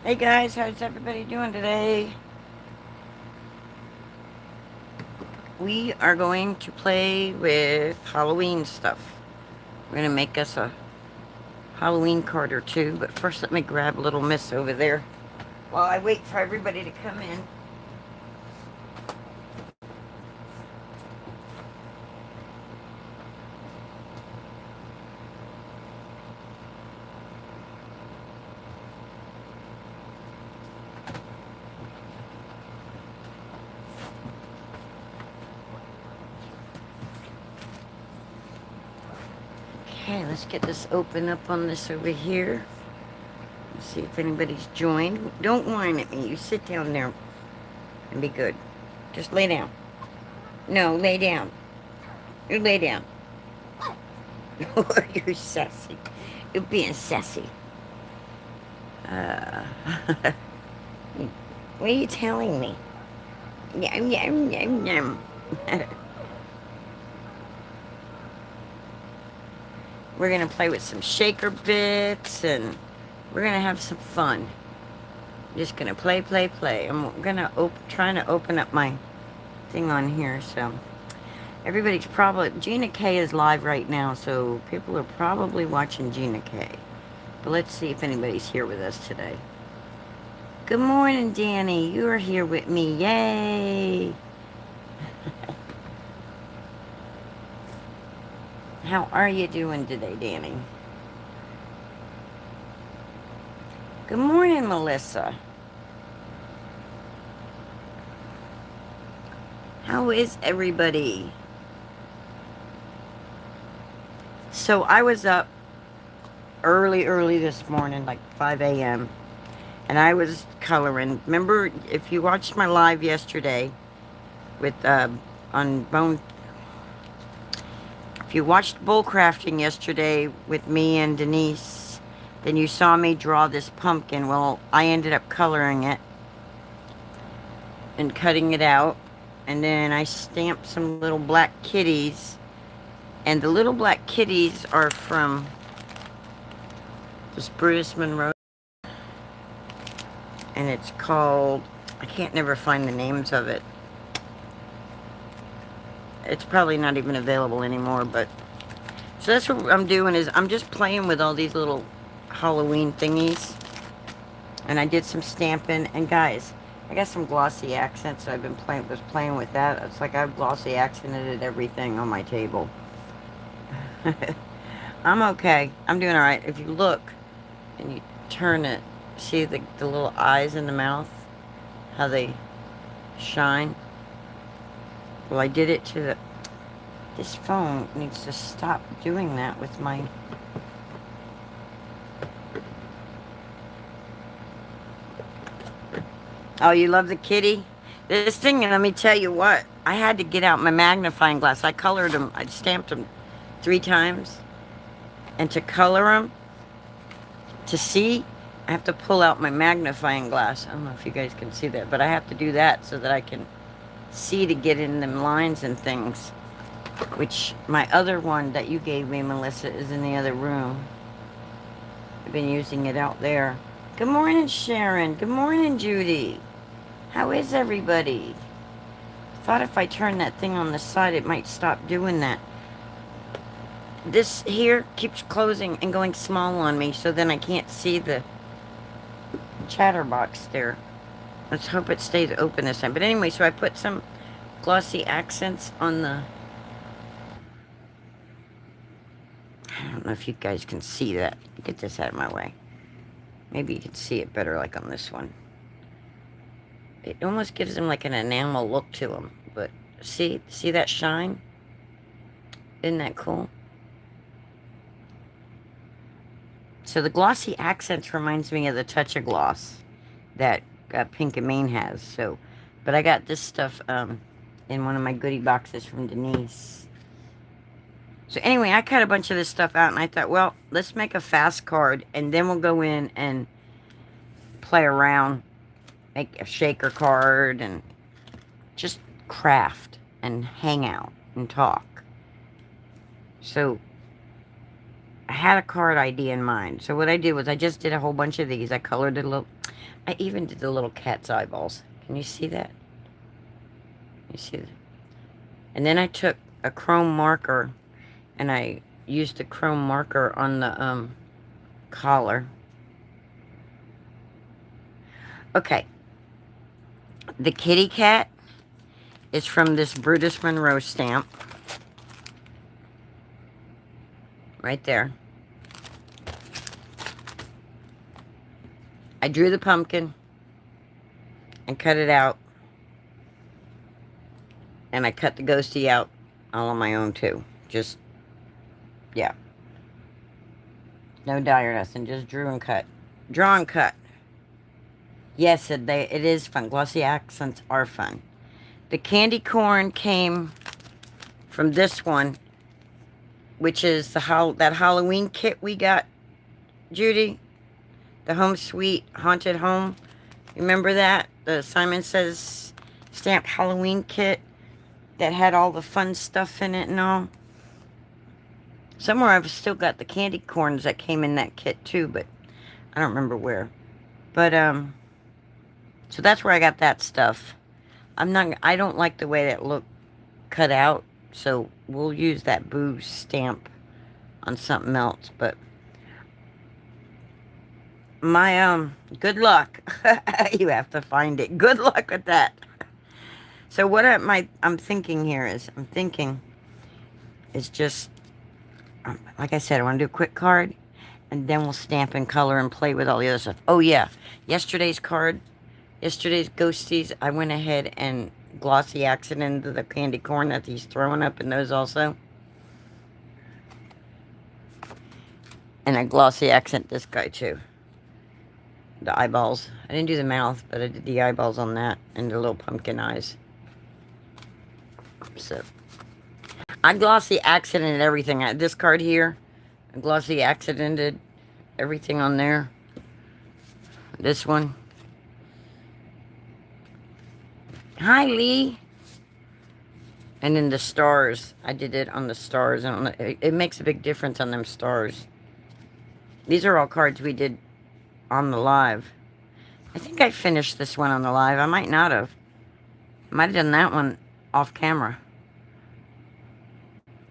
Hey guys, how's everybody doing today? We are going to play with Halloween stuff. We're going to make us a Halloween card or two, but first let me grab little miss over there while I wait for everybody to come in. Okay, let's get this open up on this over here. Let's see if anybody's joined. Don't whine at me. You sit down there and be good. Just lay down. No, lay down. You lay down. You're sassy. You're being sassy. Uh, what are you telling me? Yum, yum, yum, yum. We're going to play with some shaker bits and we're going to have some fun. Just going to play, play, play. I'm going to trying to open up my thing on here. So everybody's probably, Gina K is live right now. So people are probably watching Gina K. But let's see if anybody's here with us today. Good morning, Danny. You are here with me. Yay. How are you doing today, Danny? Good morning, Melissa. How is everybody? So I was up early this morning, like 5 a.m. And I was coloring. Remember, if you watched my live yesterday with on bone, if you watched bull crafting yesterday with me and Denise, then you saw me draw this pumpkin. Well, I ended up coloring it and cutting it out, and then I stamped some little black kitties. And the little black kitties are from this Brutus Monroe. And it's called, I can't never find the names of it. It's probably not even available anymore, but so that's what I'm doing is I'm just playing with all these little Halloween thingies. And I did some stamping, and guys, I got some glossy accents. I've been playing with that. It's like I've glossy accented everything on my table. I'm okay. I'm doing all right. If you look and you turn it, see the little eyes in the mouth, how they shine. Well, I did it to the... This phone needs to stop doing that with my... Oh, you love the kitty? This thing, let me tell you what. I had to get out my magnifying glass. I colored them. I stamped them 3 times. And to color them, to see, I have to pull out my magnifying glass. I don't know if you guys can see that, but I have to do that so that I can see to get in them lines and things. Which my other one that you gave me, Melissa, is in the other room. I've been using it out there. Good morning, Sharon. Good morning, Judy. How is everybody? Thought if I turn that thing on the side, it might stop doing that. This here keeps closing and going small on me, so then I can't see the chatterbox there. Let's hope it stays open this time. But anyway, so I put some glossy accents on the... I don't know if you guys can see that. Get this out of my way. Maybe you can see it better like on this one. It almost gives them like an enamel look to them. But see that shine? Isn't that cool? So the glossy accents reminds me of the Touch of Gloss that Pink and Main has. So, but I got this stuff in one of my goodie boxes from Denise. So anyway, I cut a bunch of this stuff out, and I thought, well, let's make a fast card, and then we'll go in and play around, make a shaker card, and just craft and hang out and talk. So I had a card idea in mind. So what I did was I just did a whole bunch of these. I colored a little. I even did the little cat's eyeballs. Can you see that? You see that? And then I took a chrome marker and I used the chrome marker on the collar. Okay. The kitty cat is from this Brutus Monroe stamp. Right there. I drew the pumpkin and cut it out. And I cut the ghostie out all on my own too. Just, yeah. No dye or nothing. Just drew and cut. Draw and cut. Yes, it is fun. Glossy accents are fun. The candy corn came from this one, which is that Halloween kit we got, Judy. The Home Sweet Haunted Home. Remember that? The Simon Says stamped Halloween kit that had all the fun stuff in it and all. Somewhere I've still got the candy corns that came in that kit too, but I don't remember where. But, so that's where I got that stuff. I don't like the way that looked cut out, so we'll use that Boo stamp on something else, but my, good luck. You have to find it. Good luck with that. So what I'm thinking here is, just, like I said, I want to do a quick card, and then we'll stamp and color and play with all the other stuff. Oh yeah, yesterday's ghosties, I went ahead and glossy accented the candy corn that he's throwing up in those also. And I glossy accent this guy too. The eyeballs. I didn't do the mouth, but I did the eyeballs on that and the little pumpkin eyes. So, I glossy accented everything. This card here, I glossy accented everything on there. This one. Hi, Lee. And then the stars. I did it on the stars. And it makes a big difference on them stars. These are all cards we did on the live. I think I finished this one on the live. I might not have. I might have done that one off camera.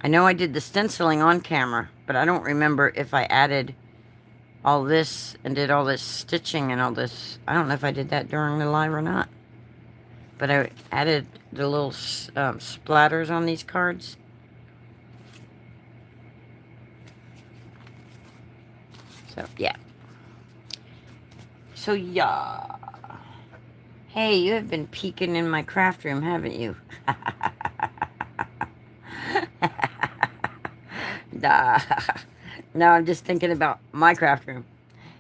I know I did the stenciling on camera, but I don't remember if I added all this and did all this stitching and all this. I don't know if I did that during the live or not. But I added the little splatters on these cards. So, yeah. So, yeah. Hey, you have been peeking in my craft room, haven't you? Nah. No, I'm just thinking about my craft room.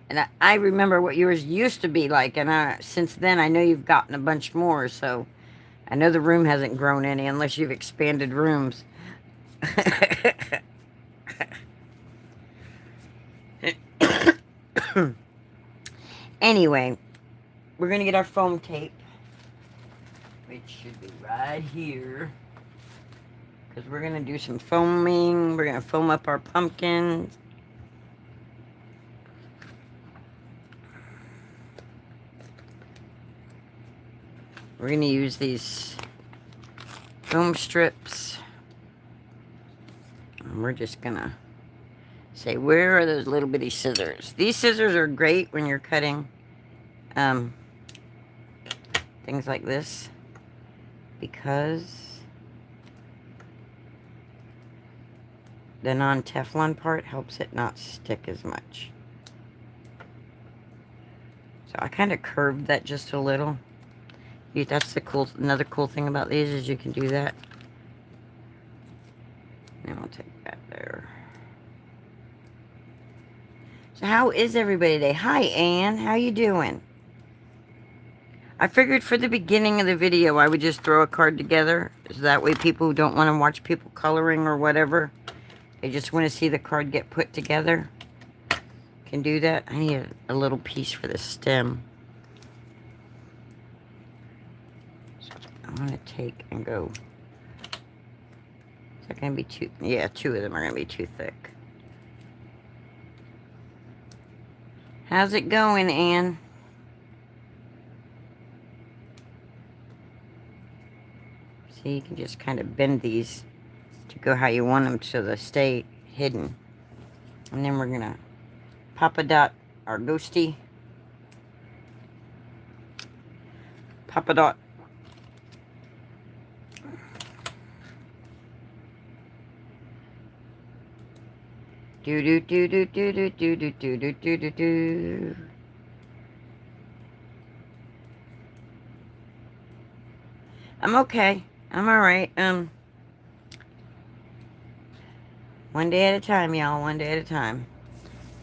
And I remember what yours used to be like. And since then, I know you've gotten a bunch more. So, I know the room hasn't grown any unless you've expanded rooms. Anyway, we're going to get our foam tape, which should be right here, because we're going to do some foaming. We're going to foam up our pumpkins. We're going to use these foam strips, and we're just going to say, where are those little bitty scissors? These scissors are great when you're cutting things like this, because the non-Teflon part helps it not stick as much. So I kind of curved that just a little. That's another cool thing about these is you can do that. And I'll take that there. So how is everybody today? Hi, Ann. How you doing? I figured for the beginning of the video, I would just throw a card together. So that way people who don't want to watch people coloring or whatever, they just want to see the card get put together, can do that. I need a little piece for the stem. So I'm going to take and go. Is that going to be too? Yeah, two of them are going to be too thick. How's it going, Ann? See, you can just kind of bend these to go how you want them so they stay hidden. And then we're going to Papa Dot our ghosty. Papa Dot. Do do do do do do do do do do do do do. I'm okay. I'm alright. One day at a time, y'all. One day at a time.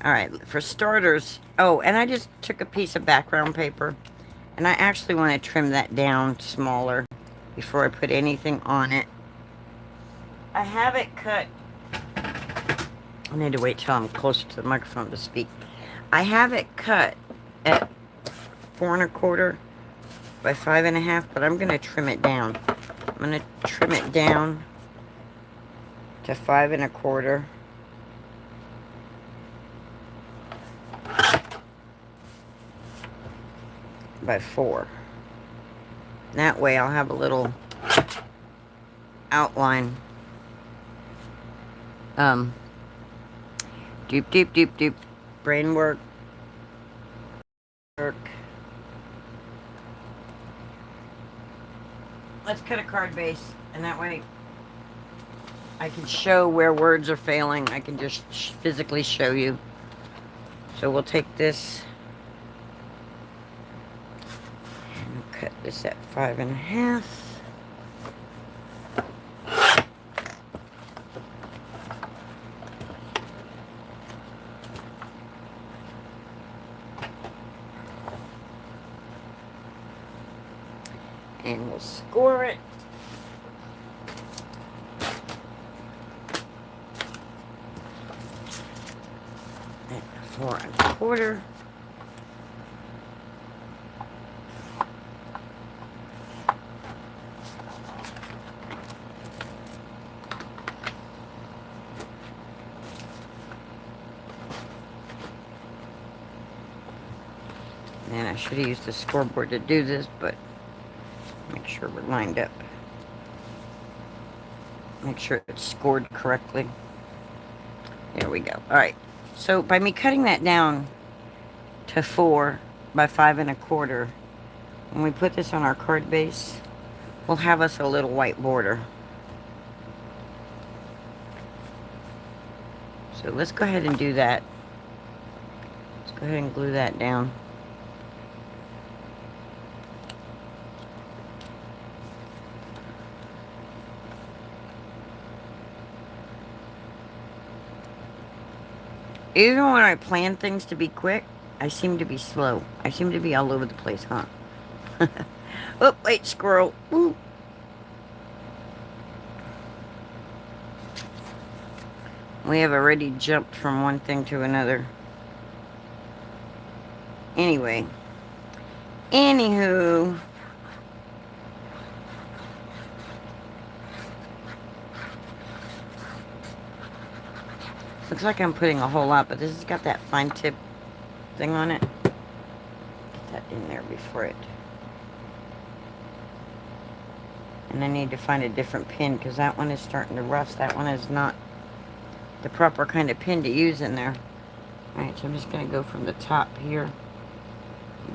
Alright, for starters... Oh, and I just took a piece of background paper. And I actually want to trim that down smaller before I put anything on it. I have it cut... I need to wait till I'm closer to the microphone to speak. I have it cut at 4 1/4 by 5 1/2, but I'm going to trim it down. I'm going to trim it down to 5 1/4. By 4. That way I'll have a little outline. Doop doop doop doop. Brain work. Let's cut a card base, and that way I can show where words are failing. I can just physically show you. So we'll take this and cut this at 5 1/2. And we'll score it. At 4 1/4. And I should have used the scoreboard to do this, but make sure we're lined up. Make sure it's scored correctly. There we go. Alright. So by me cutting that down to 4 by 5 1/4, when we put this on our card base, we'll have us a little white border. So let's go ahead and do that. Let's go ahead and glue that down. Even when I plan things to be quick, I seem to be slow. I seem to be all over the place, huh? Oh, wait, squirrel. Ooh. We have already jumped from one thing to another. Anyway. Anywho. Looks like I'm putting a whole lot, but this has got that fine tip thing on it. Get that in there before it. And I need to find a different pin because that one is starting to rust. That one is not the proper kind of pin to use in there. Alright, so I'm just going to go from the top here.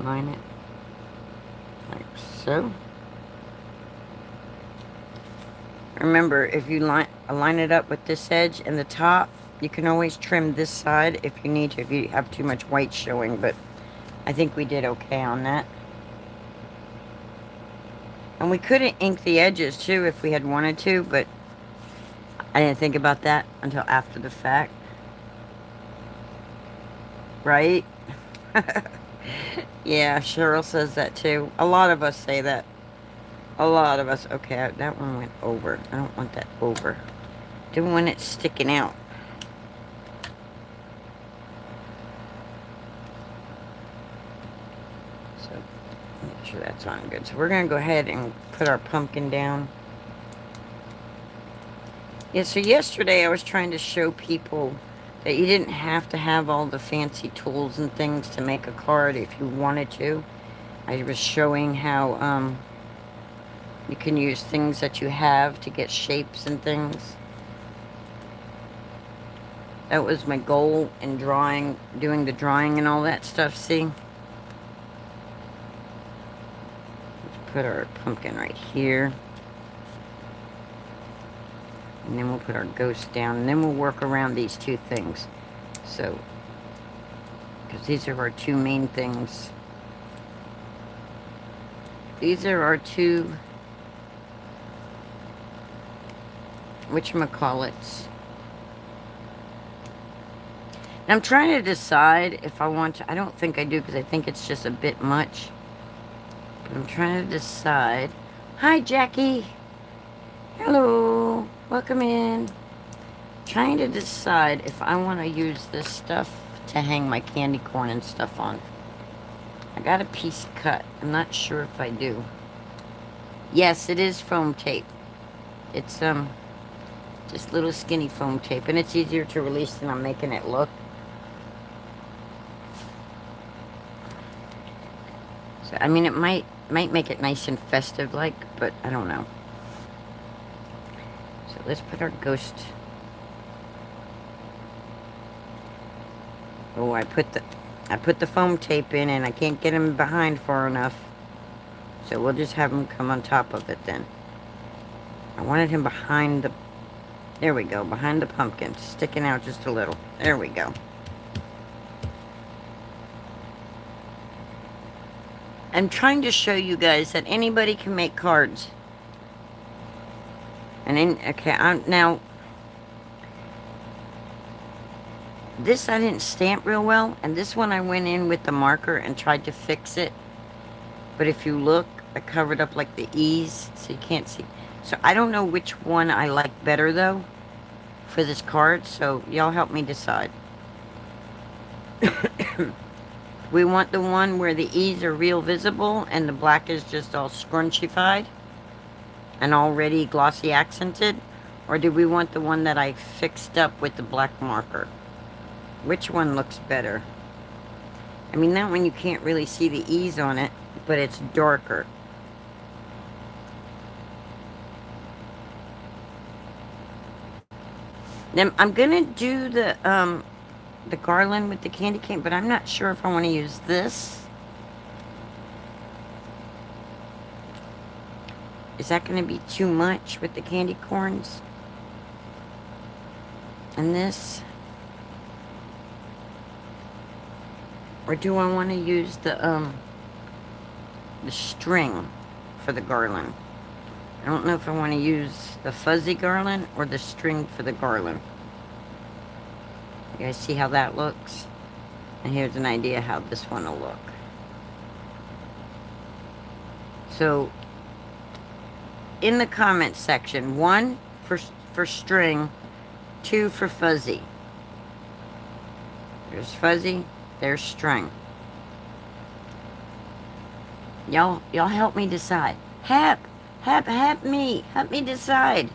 Line it. Like so. Remember, if you line it up with this edge and the top, you can always trim this side if you need to, if you have too much white showing, but I think we did okay on that. And we could have inked the edges too if we had wanted to, but I didn't think about that until after the fact. Right? Yeah, Cheryl says that too. A lot of us say that. A lot of us. Okay, that one went over. I don't want that over. Don't want it sticking out. So, make sure that's on good. So we're going to go ahead and put our pumpkin down. Yeah, so yesterday I was trying to show people that you didn't have to have all the fancy tools and things to make a card if you wanted to. I was showing how you can use things that you have to get shapes and things. That was my goal in drawing, doing the drawing and all that stuff, see? Let's put our pumpkin right here. And then we'll put our ghost down, and then we'll work around these two things. So, because these are our two main things. These are our two, whatchamacallits. And I'm trying to decide if I want to, I don't think I do because I think it's just a bit much. But I'm trying to decide. Hi, Jackie. Hello. Welcome in. Trying to decide if I want to use this stuff to hang my candy corn and stuff on. I got a piece cut. I'm not sure if I do. Yes, it is foam tape. It's just little skinny foam tape, and it's easier to release than I'm making it look. So I mean, it might make it nice and festive like, but I don't know. So let's put our ghost. Oh, I put the foam tape in, and I can't get him behind far enough. So we'll just have him come on top of it then. I wanted him behind the, there we go, behind the pumpkin, sticking out just a little. There we go. I'm trying to show you guys that anybody can make cards. And then, okay, now, this I didn't stamp real well, and this one I went in with the marker and tried to fix it. But if you look, I covered up like the E's, so you can't see. So I don't know which one I like better though for this card, so y'all help me decide. We want the one where the E's are real visible and the black is just all scrunchified and already glossy accented, or do we want the one that I fixed up with the black marker? Which one looks better? I mean, that one you can't really see the E's on it, but it's darker. Then I'm gonna do the garland with the candy cane, but I'm not sure if I want to use this. Is that going to be too much with the candy corns? And this? Or do I want to use the string for the garland? I don't know if I want to use the fuzzy garland or the string for the garland. You guys see how that looks? And here's an idea how this one will look. So, in the comments section, 1 for string, 2 for fuzzy. There's fuzzy, there's string. Y'all help me decide. Help me decide.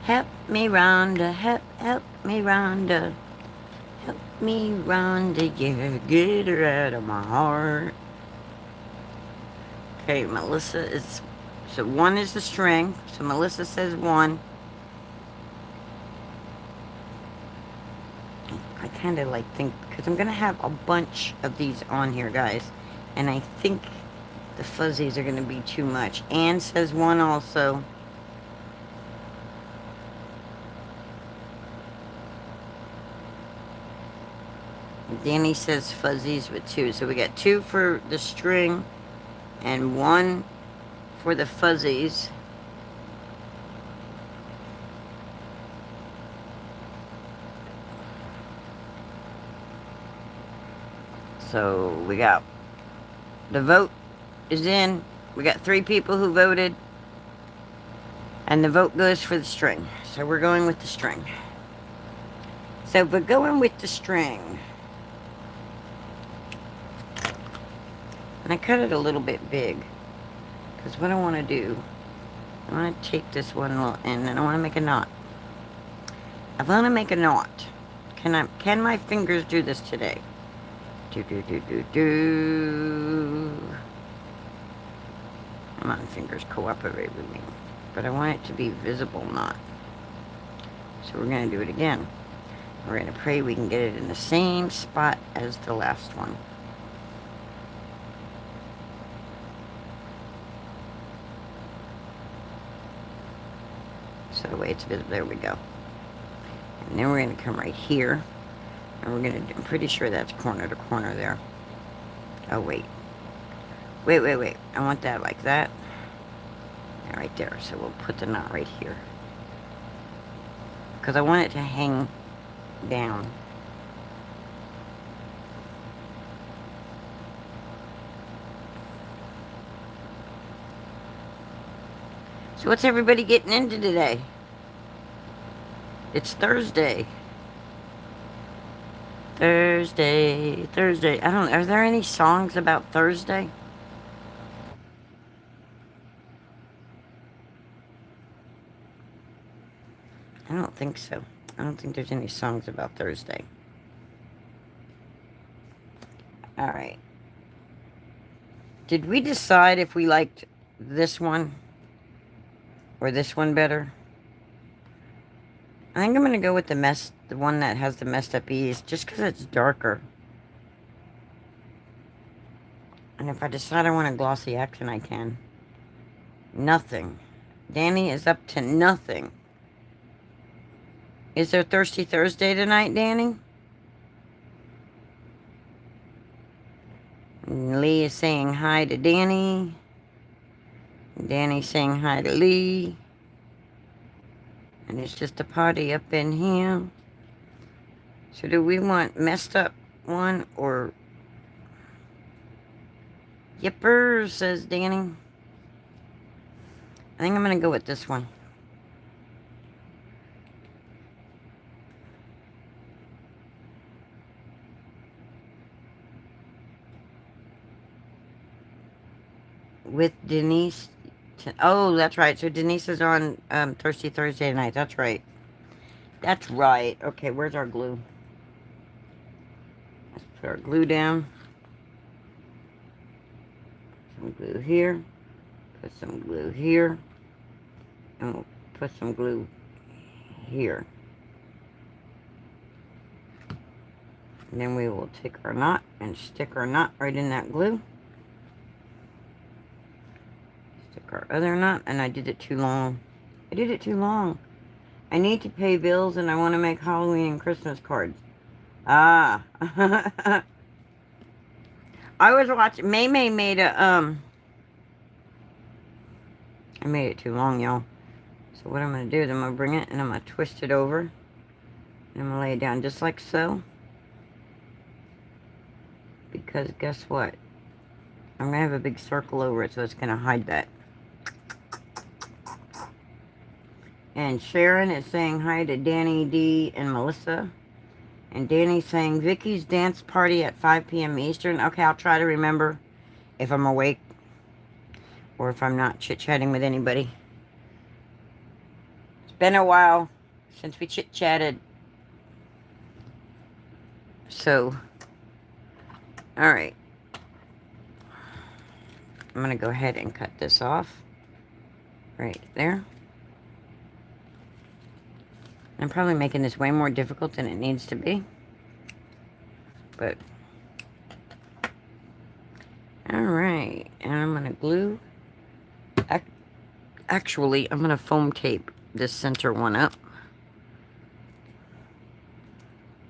Help me, Rhonda, help me, Rhonda. Help me, Rhonda, yeah, get her out of my heart. Okay, Melissa is, so 1 is the string, so Melissa says 1. I kind of like think, because I'm going to have a bunch of these on here, guys, and I think the fuzzies are going to be too much. Anne says 1 also. Danny says fuzzies with 2. So we got 2 for the string and 1 for the fuzzies. So we got, the vote is in. We got 3 people who voted. And the vote goes for the string. So we're going with the string. So we're going with the string. And I cut it a little bit big. Because what I want to do, I want to take this one and then I want to make a knot. I want to make a knot. Can my fingers do this today? Do. Come on, fingers, cooperate with me. But I want it to be visible knot. So we're going to do it again. We're going to pray we can get it in the same spot as the last one. So the way it's visible, there we go. And then we're going to come right here. And we're going to, I'm pretty sure that's corner to corner there. Oh, wait. Wait. I want that like that. And right there. So we'll put the knot right here. Because I want it to hang down. So what's everybody getting into today? It's Thursday. Thursday. I don't know. Are there any songs about Thursday? I don't think so. I don't think there's any songs about Thursday. Alright. Did we decide if we liked this one or this one better? I think I'm going to go with the one that has the messed up E's, just because it's darker. And if I decide I want a glossy accent, I can. Nothing. Danny is up to nothing. Is there Thirsty Thursday tonight, Danny? And Lee is saying hi to Danny. Danny's saying hi to Lee. And it's just a party up in here. So do we want messed up one or... Yippers, says Danny. I think I'm going to go with this one. With Denise. Oh, that's right. So Denise is on Thirsty Thursday night. That's right. That's right. Okay, where's our glue? Let's put our glue down. Some glue here. Put some glue here. And we'll put some glue here. And then we will take our knot and stick our knot right in that glue. Our other knot, and I did it too long. I need to pay bills and I want to make Halloween and Christmas cards. Ah. I was watching, May made a, I made it too long, y'all. So what I'm going to do is I'm going to bring it and I'm going to twist it over. And I'm going to lay it down just like so. Because guess what? I'm going to have a big circle over it, so it's going to hide that. And Sharon is saying hi to Danny D and Melissa. And Danny's saying Vicky's dance party at 5 p.m. Eastern. Okay, I'll try to remember if I'm awake or if I'm not chit-chatting with anybody. It's been a while since we chit-chatted. So, alright. I'm going to go ahead and cut this off. Right there. I'm probably making this way more difficult than it needs to be. But, alright. And I'm going to glue. Actually, I'm going to foam tape this center one up.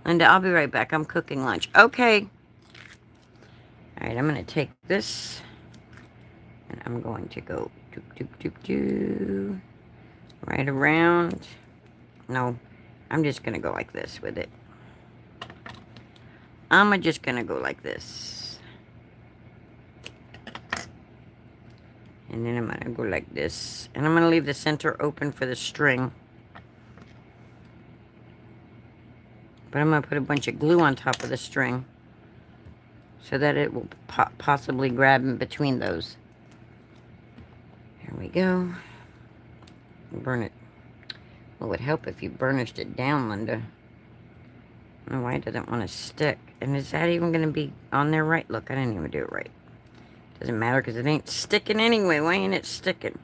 Linda, I'll be right back. I'm cooking lunch. Okay. Alright, I'm going to take this. And I'm going to go right around. No, I'm just going to go like this with it. I'm just going to go like this. And then I'm going to go like this. And I'm going to leave the center open for the string. But I'm going to put a bunch of glue on top of the string. So that it will possibly grab in between those. There we go. Burn it. Well, it would help if you burnished it down, Linda. I don't know why it doesn't want to stick. And is that even going to be on there right? Look, I didn't even do it right. Doesn't matter because it ain't sticking anyway. Why ain't it sticking?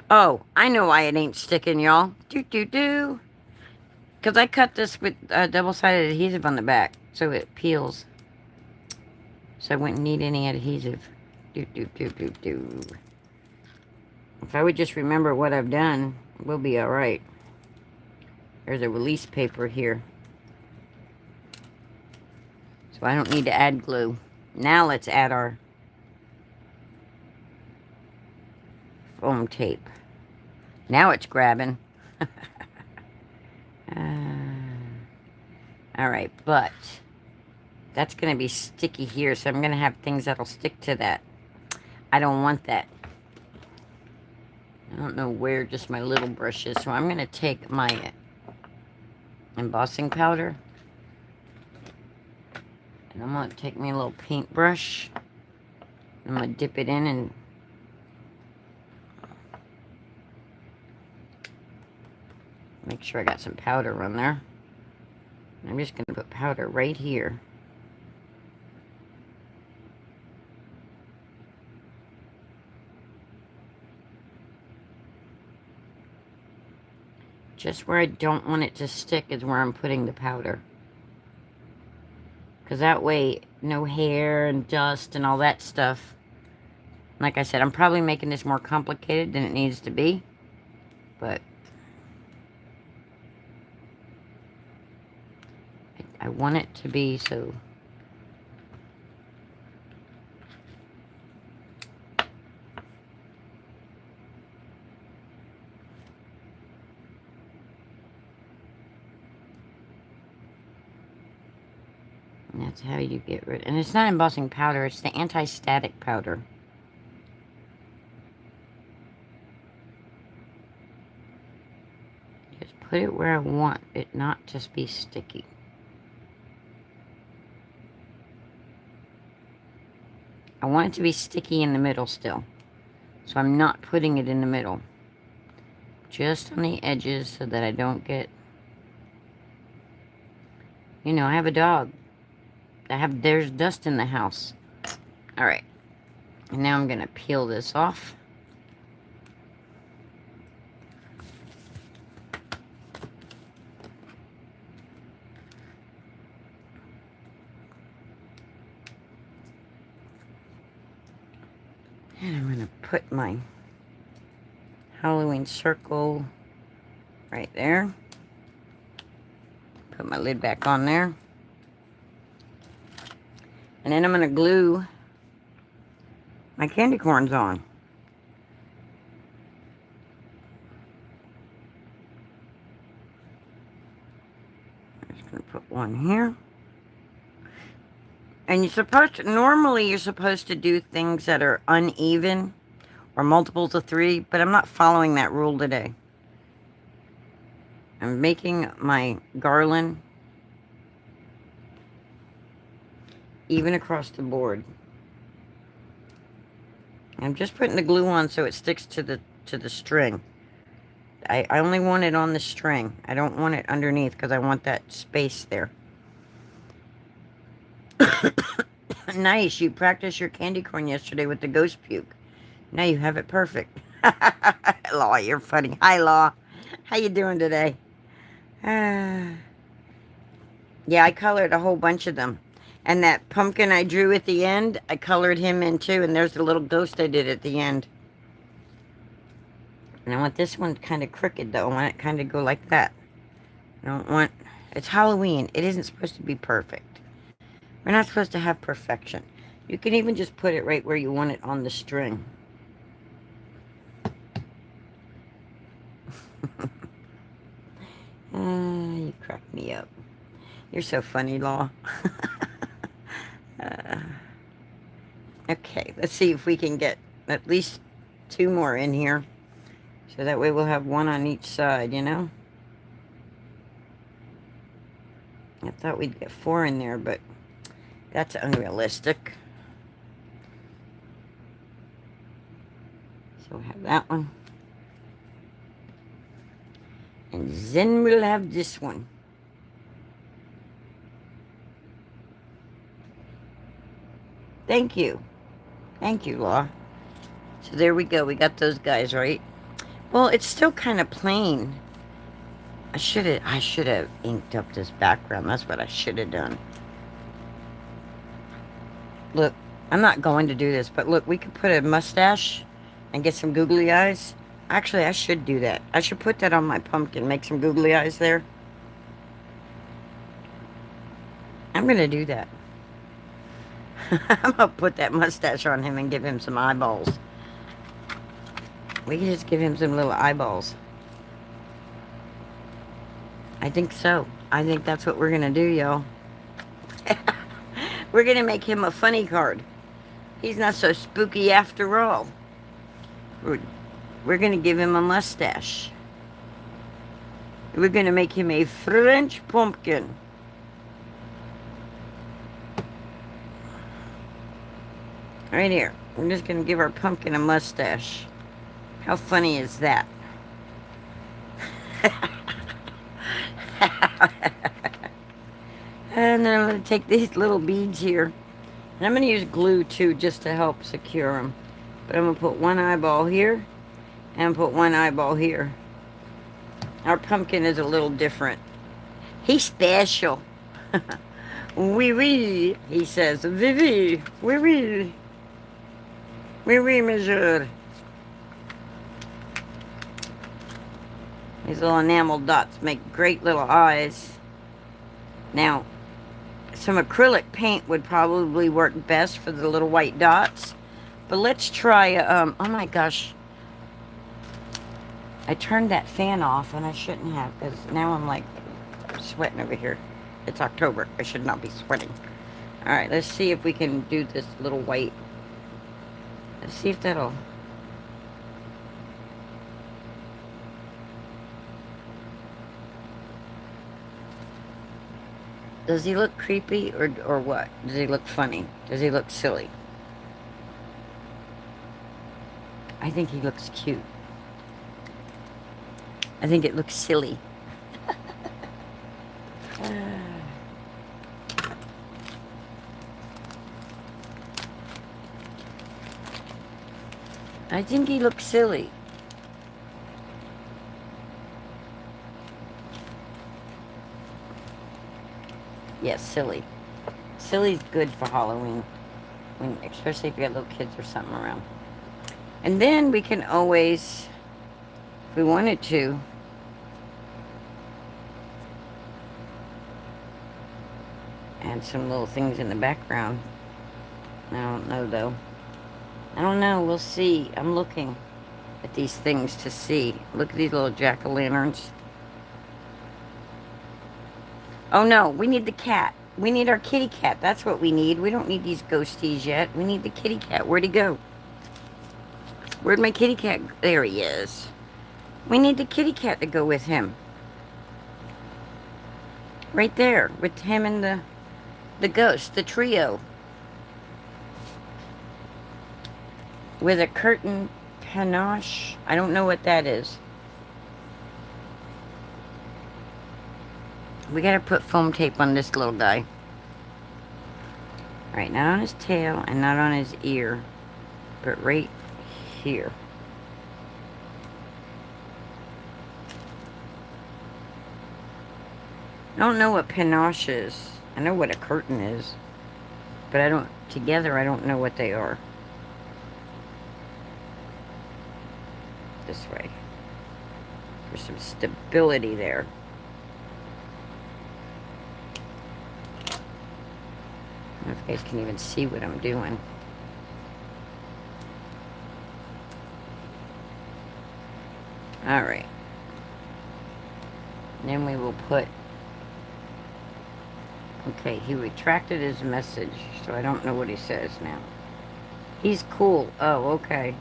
Oh, I know why it ain't sticking, y'all. Do. Because I cut this with double-sided adhesive on the back, so it peels. So I wouldn't need any adhesive. Do. If I would just remember what I've done, we'll be alright. There's a release paper here. So I don't need to add glue. Now let's add our foam tape. Now it's grabbing. Alright, but that's going to be sticky here, so I'm going to have things that'll stick to that. I don't want that. I don't know where just my little brush is, so I'm going to take my embossing powder. And I'm going to take me a little paintbrush. I'm going to dip it in and make sure I got some powder on there. I'm just going to put powder right here. Just where I don't want it to stick is where I'm putting the powder. Because that way, no hair and dust and all that stuff. Like I said, I'm probably making this more complicated than it needs to be. But I want it to be so... And that's how you get rid... And it's not embossing powder, it's the anti-static powder. Just put it where I want it not to be sticky. I want it to be sticky in the middle still. So I'm not putting it in the middle. Just on the edges so that I don't get... You know, I have a dog. There's dust in the house. Alright. And now I'm going to peel this off. And I'm going to put my Halloween circle right there. Put my lid back on there. And then I'm going to glue my candy corns on. I'm just going to put one here. And normally you're supposed to do things that are uneven or multiples of 3, but I'm not following that rule today. I'm making my garland even across the board. I'm just putting the glue on so it sticks to the string. I only want it on the string. I don't want it underneath because I want that space there. Nice, you practiced your candy corn yesterday with the ghost puke. Now you have it perfect. Law, you're funny. Hi, Law. How you doing today? Yeah, I colored a whole bunch of them. And that pumpkin I drew at the end, I colored him in too. And there's the little ghost I did at the end. And I want this one kind of crooked, though. I want it kind of go like that. I don't want... It's Halloween. It isn't supposed to be perfect. We're not supposed to have perfection. You can even just put it right where you want it on the string. You crack me up. You're so funny, Law. Okay, let's see if we can get at least 2 more in here. So that way we'll have 1 on each side, you know? I thought we'd get 4 in there, but that's unrealistic. So we'll have that one. And then we'll have this one. Thank you. Thank you, Law. So there we go. We got those guys, right? Well, it's still kind of plain. I should have inked up this background. That's what I should have done. Look, I'm not going to do this, but look, we could put a mustache and get some googly eyes. Actually, I should do that. I should put that on my pumpkin, make some googly eyes there. I'm going to do that. I'm going to put that mustache on him and give him some eyeballs. We can just give him some little eyeballs. I think so. I think that's what we're going to do, y'all. We're going to make him a funny card. He's not so spooky after all. We're going to give him a mustache. We're going to make him a French pumpkin. Right here. We're just going to give our pumpkin a mustache. How funny is that? And then I'm going to take these little beads here. And I'm going to use glue too, just to help secure them. But I'm going to put one eyeball here. And put one eyeball here. Our pumpkin is a little different. He's special. Oui, oui, he says. Oui, oui, oui, oui. Oui, oui, monsieur. These little enamel dots make great little eyes. Now, some acrylic paint would probably work best for the little white dots. But let's try, oh my gosh. I turned that fan off and I shouldn't have, because now I'm like sweating over here. It's October. I should not be sweating. Alright, let's see if we can do this little white. Let's see if that'll... Does he look creepy or what? Does he look funny? Does he look silly? I think he looks cute. I think it looks silly. I think he looks silly. Yes, silly. Silly's good for Halloween, especially if you got little kids or something around. And then we can always, if we wanted to, add some little things in the background. I don't know though. I don't know. We'll see. I'm looking at these things to see. Look at these little jack-o'-lanterns. Oh no, we need the cat. We need our kitty cat. That's what we need. We don't need these ghosties yet. We need the kitty cat. Where'd he go? Where'd my kitty cat? There he is. We need the kitty cat to go with him. Right there, with him and the ghost, the trio. With a curtain panache. I don't know what that is. We gotta put foam tape on this little guy. Right, not on his tail and not on his ear, but right here. I don't know what panache is. I know what a curtain is, but I don't know what they are. This way. For some stability there. I don't know if you guys can even see what I'm doing. Alright. Then we will put... Okay, he retracted his message, so I don't know what he says now. He's cool. Oh, okay.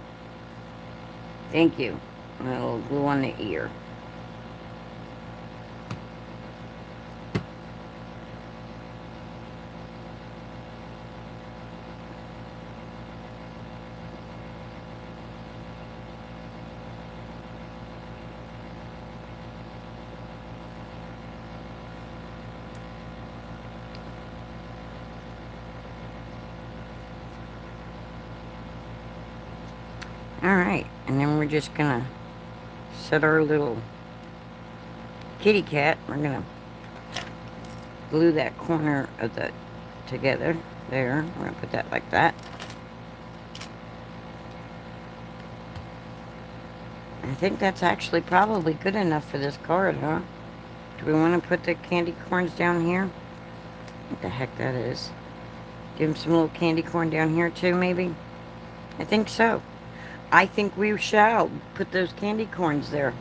Thank you. A little glue on the ear. Alright, and then we're just gonna set our little kitty cat. We're gonna glue that corner of the together. There, we're gonna put that like that. I think that's actually probably good enough for this card, huh? Do we want to put the candy corns down here? What the heck that is? Give him some little candy corn down here too, maybe? I think so. I think we shall put those candy corns there.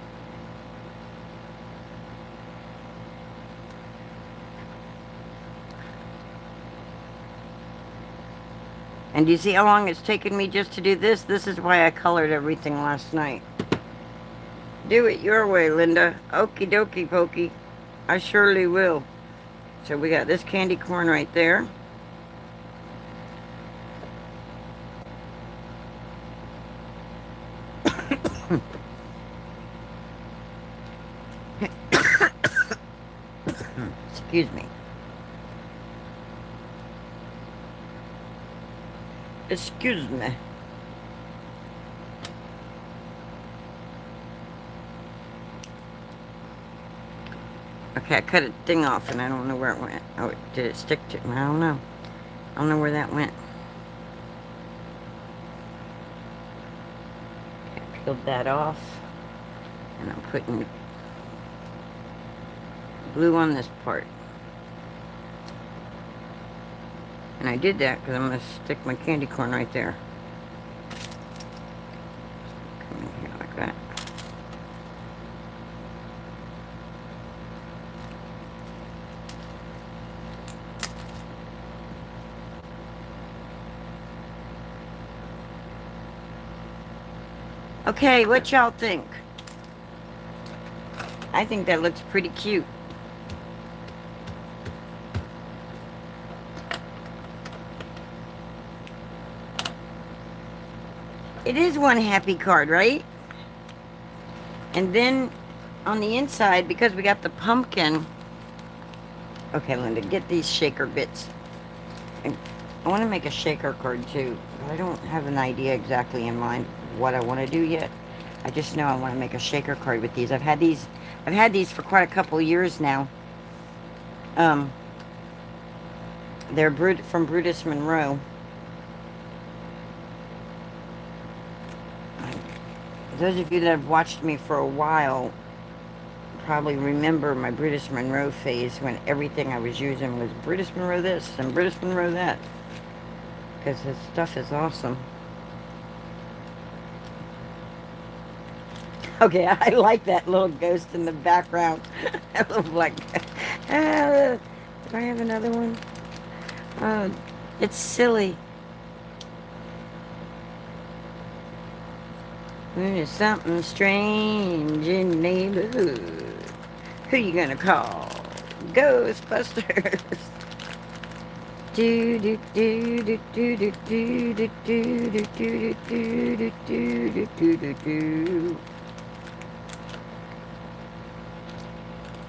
And do you see how long it's taken me just to do this? This is why I colored everything last night. Do it your way, Linda. Okie dokie pokey. I surely will. So we got this candy corn right there. Excuse me. Excuse me. Okay, I cut a thing off and I don't know where it went. Oh, did it stick to? I don't know. I don't know where that went. Okay, I peeled that off. And I'm putting glue on this part. And I did that because I'm going to stick my candy corn right there. Come in here like that. Okay, what y'all think? I think that looks pretty cute. It is one happy card, right? And then on the inside, because we got the pumpkin. Okay, Linda, get these shaker bits. And I want to make a shaker card too. But I don't have an idea exactly in mind what I want to do yet. I just know I want to make a shaker card with these. I've had these for quite a couple years now. They're from Brutus Monroe. Those of you that have watched me for a while probably remember my Brutus Monroe phase when everything I was using was Brutus Monroe this and Brutus Monroe that. Because his stuff is awesome. Okay, I like that little ghost in the background. That little black guy. Do I have another one? It's silly. There's something strange in the neighborhood. Who you gonna call? Ghostbusters. Do do do do do do do do do do do do do do do do.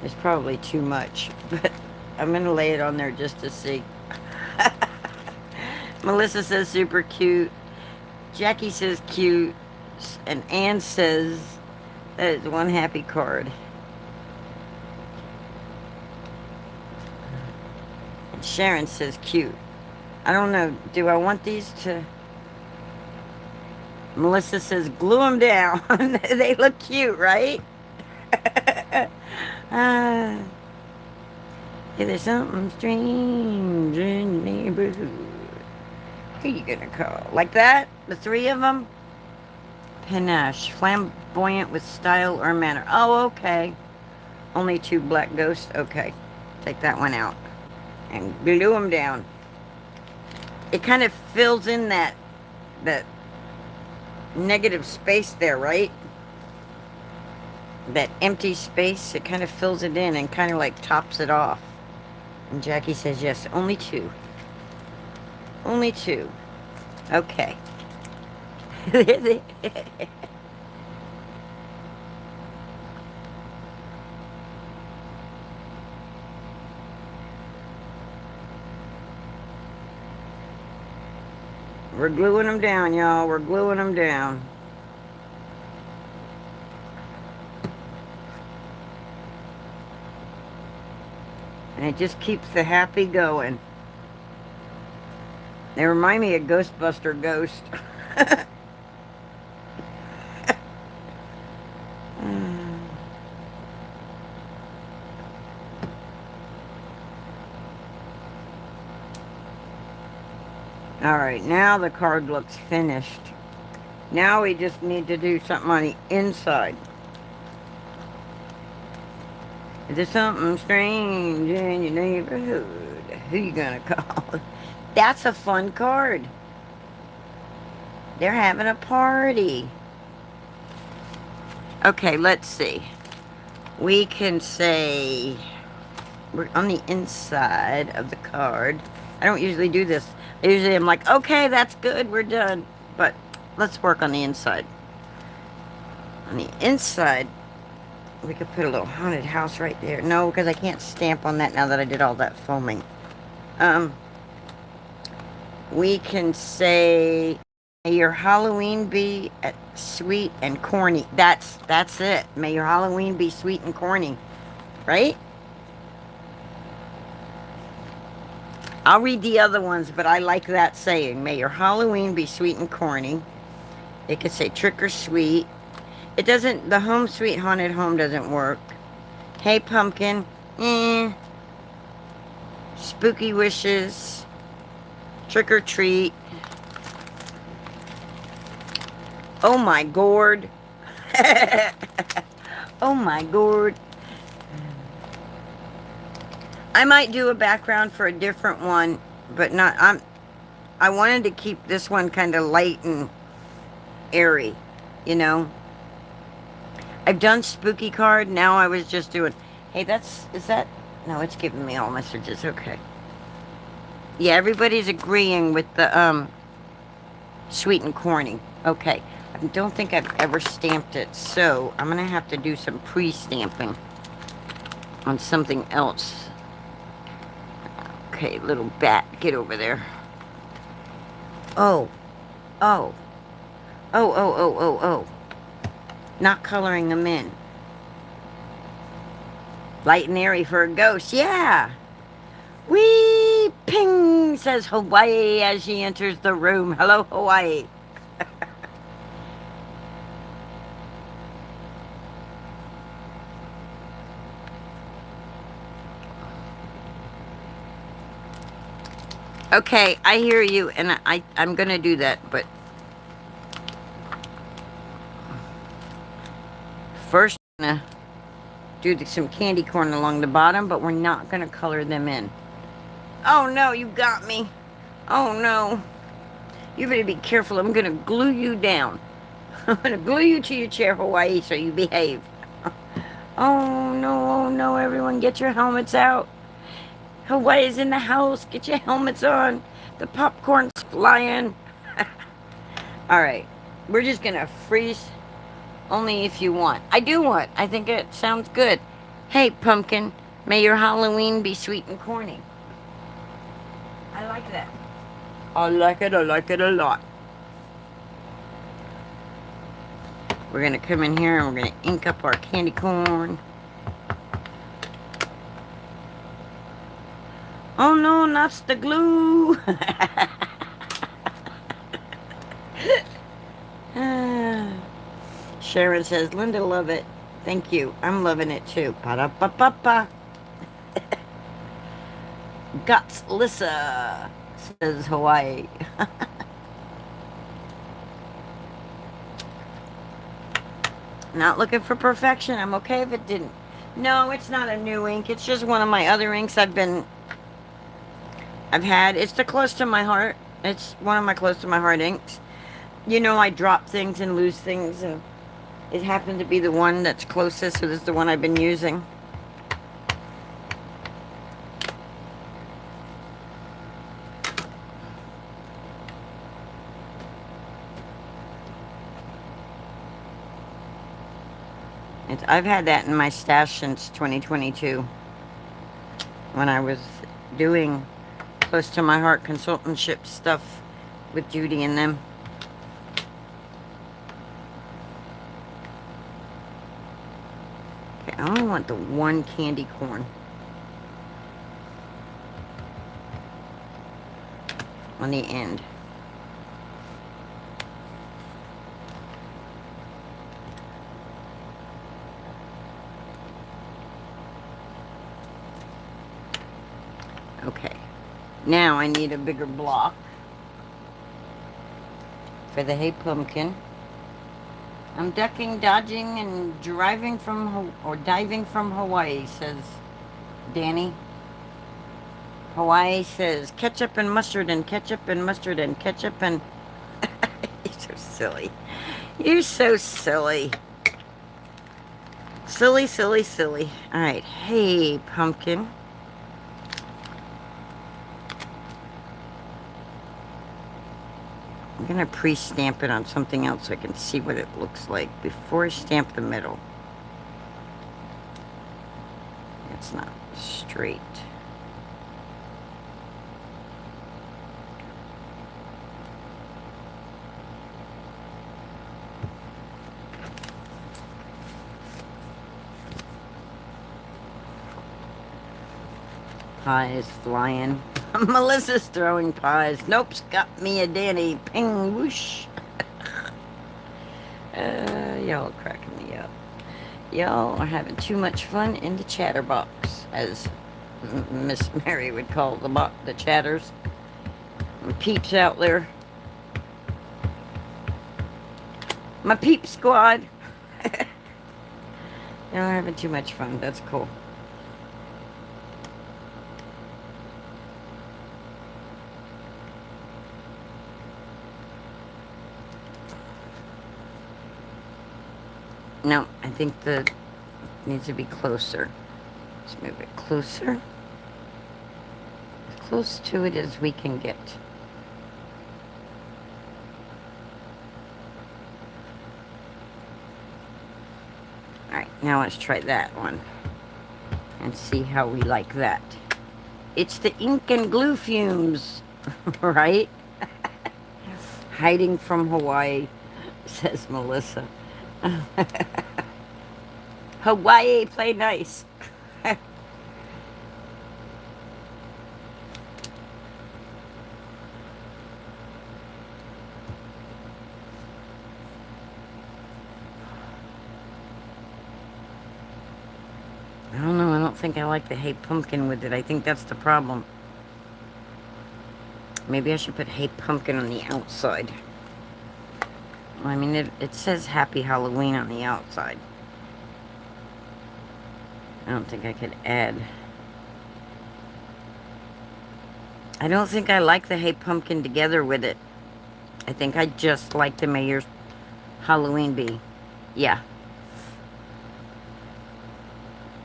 It's probably too much, but I'm gonna lay it on there just to see. Melissa says super cute. Jackie says cute. And Ann says that is one happy card. And Sharon says cute. I don't know. Do I want these to... Melissa says glue them down. They look cute, right? Yeah, there's something strange in the neighborhood. Who are you gonna call? Like that? The three of them? Panache, flamboyant with style or manner. Oh, okay. Only two black ghosts. Okay. Take that one out. And glue them down. It kind of fills in that negative space there, right? That empty space. It kind of fills it in and kind of like tops it off. And Jackie says yes. Only two. Only two. Okay. We're gluing them down, y'all. We're gluing them down. And it just keeps the happy going. They remind me of Ghostbuster Ghost. Alright, now the card looks finished. Now we just need to do something on the inside. Is there something strange in your neighborhood? Who you gonna call? That's a fun card. They're having a party. Okay, let's see. We can say... We're on the inside of the card. I don't usually do this. I usually am like, okay, that's good, we're done. But let's work on the inside. On the inside, we could put a little haunted house right there. No, because I can't stamp on that now that I did all that foaming. We can say, may your Halloween be sweet and corny. That's it. May your Halloween be sweet and corny. Right? I'll read the other ones, but I like that saying. May your Halloween be sweet and corny. They could say trick or sweet. It doesn't, the home sweet haunted home doesn't work. Hey pumpkin. Spooky wishes. Trick or treat. Oh my gourd. Oh my gourd. I might do a background for a different one, but not, I wanted to keep this one kind of light and airy, you know. I've done spooky card, now I was just doing, hey, is that, no, it's giving me all messages, okay. Yeah, everybody's agreeing with the, sweet and corny, okay. I don't think I've ever stamped it, so I'm gonna have to do some pre-stamping on something else. Okay, little bat, get over there. Oh. Not coloring them in. Light and airy for a ghost, yeah. Wee ping, says Hawaii as she enters the room. Hello, Hawaii. Okay, I hear you, and I'm gonna do that, but first I'm gonna do some candy corn along the bottom, but we're not gonna color them in. Oh no, you got me. Oh no. You better be careful, I'm gonna glue you down. I'm gonna glue you to your chair, Hawaii, so you behave. Oh no, everyone get your helmets out. Hawaii's in the house. Get your helmets on. The popcorn's flying. Alright. We're just going to freeze only if you want. I do want. I think it sounds good. Hey, pumpkin. May your Halloween be sweet and corny. I like that. I like it a lot. We're going to come in here and we're going to ink up our candy corn. Oh no, not the glue. Sharon says, Linda, love it. Thank you. I'm loving it too. Pa-da-pa-pa-pa. Guts Lissa, says Hawaii. Not looking for perfection. I'm okay if it didn't. No, it's not a new ink. It's just one of my other inks I've had. It's the close to my heart. It's one of my close to my heart inks. You know, I drop things and lose things, and it happened to be the one that's closest, so this is the one I've been using. I've had that in my stash since 2022 when I was doing close to my heart consultantship stuff with Judy and them. Okay, I only want the one candy corn. on the end. Okay, now I need a bigger block for the Hey Pumpkin. I'm ducking, dodging, and driving from or diving from Hawaii, says Danny. Hawaii says ketchup and mustard and ketchup and mustard and ketchup and... You're so silly. You're so silly. Silly, silly, silly. Alright, Hey Pumpkin. I'm going to pre-stamp it on something else so I can see what it looks like before I stamp the middle. It's not straight. Pies flying. Melissa's throwing pies. Nope's got me a Danny. Ping whoosh. Y'all are cracking me up. Y'all are having too much fun in the chatterbox, as Miss Mary would call the chatters. And peeps out there. My peep squad. Y'all are having too much fun. That's cool. No, I think the needs to be closer. Let's move it closer. As close to it as we can get. Alright, now let's try that one. And see how we like that. It's the ink and glue fumes, right? Hiding from Hawaii, says Melissa. Hawaii, play nice. I don't know, I don't think I like the Hey Pumpkin with it. I think that's the problem. Maybe I should put Hey Pumpkin on the outside. I mean, it says Happy Halloween on the outside. I don't think I could add. I don't think I like the Hey Pumpkin together with it. I think I just like the Mayor's Halloween bee. Yeah.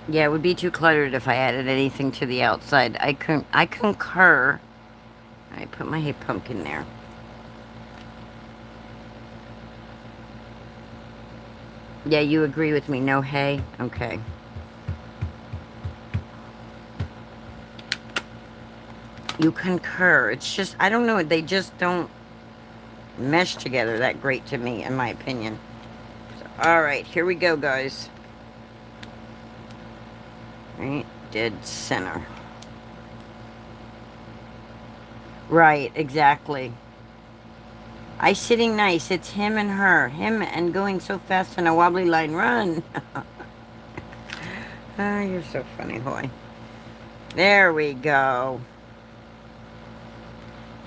Yeah, it would be too cluttered if I added anything to the outside. I concur. I put my Hey Pumpkin there. Yeah, you agree with me. No hay? Okay. You concur. It's just, I don't know, they just don't mesh together that great to me, in my opinion. So, alright, here we go, guys. Right, dead center. Right, exactly. I sitting nice. It's him and her. Him and going so fast in a wobbly line. Run. Ah, you're so funny, boy. There we go.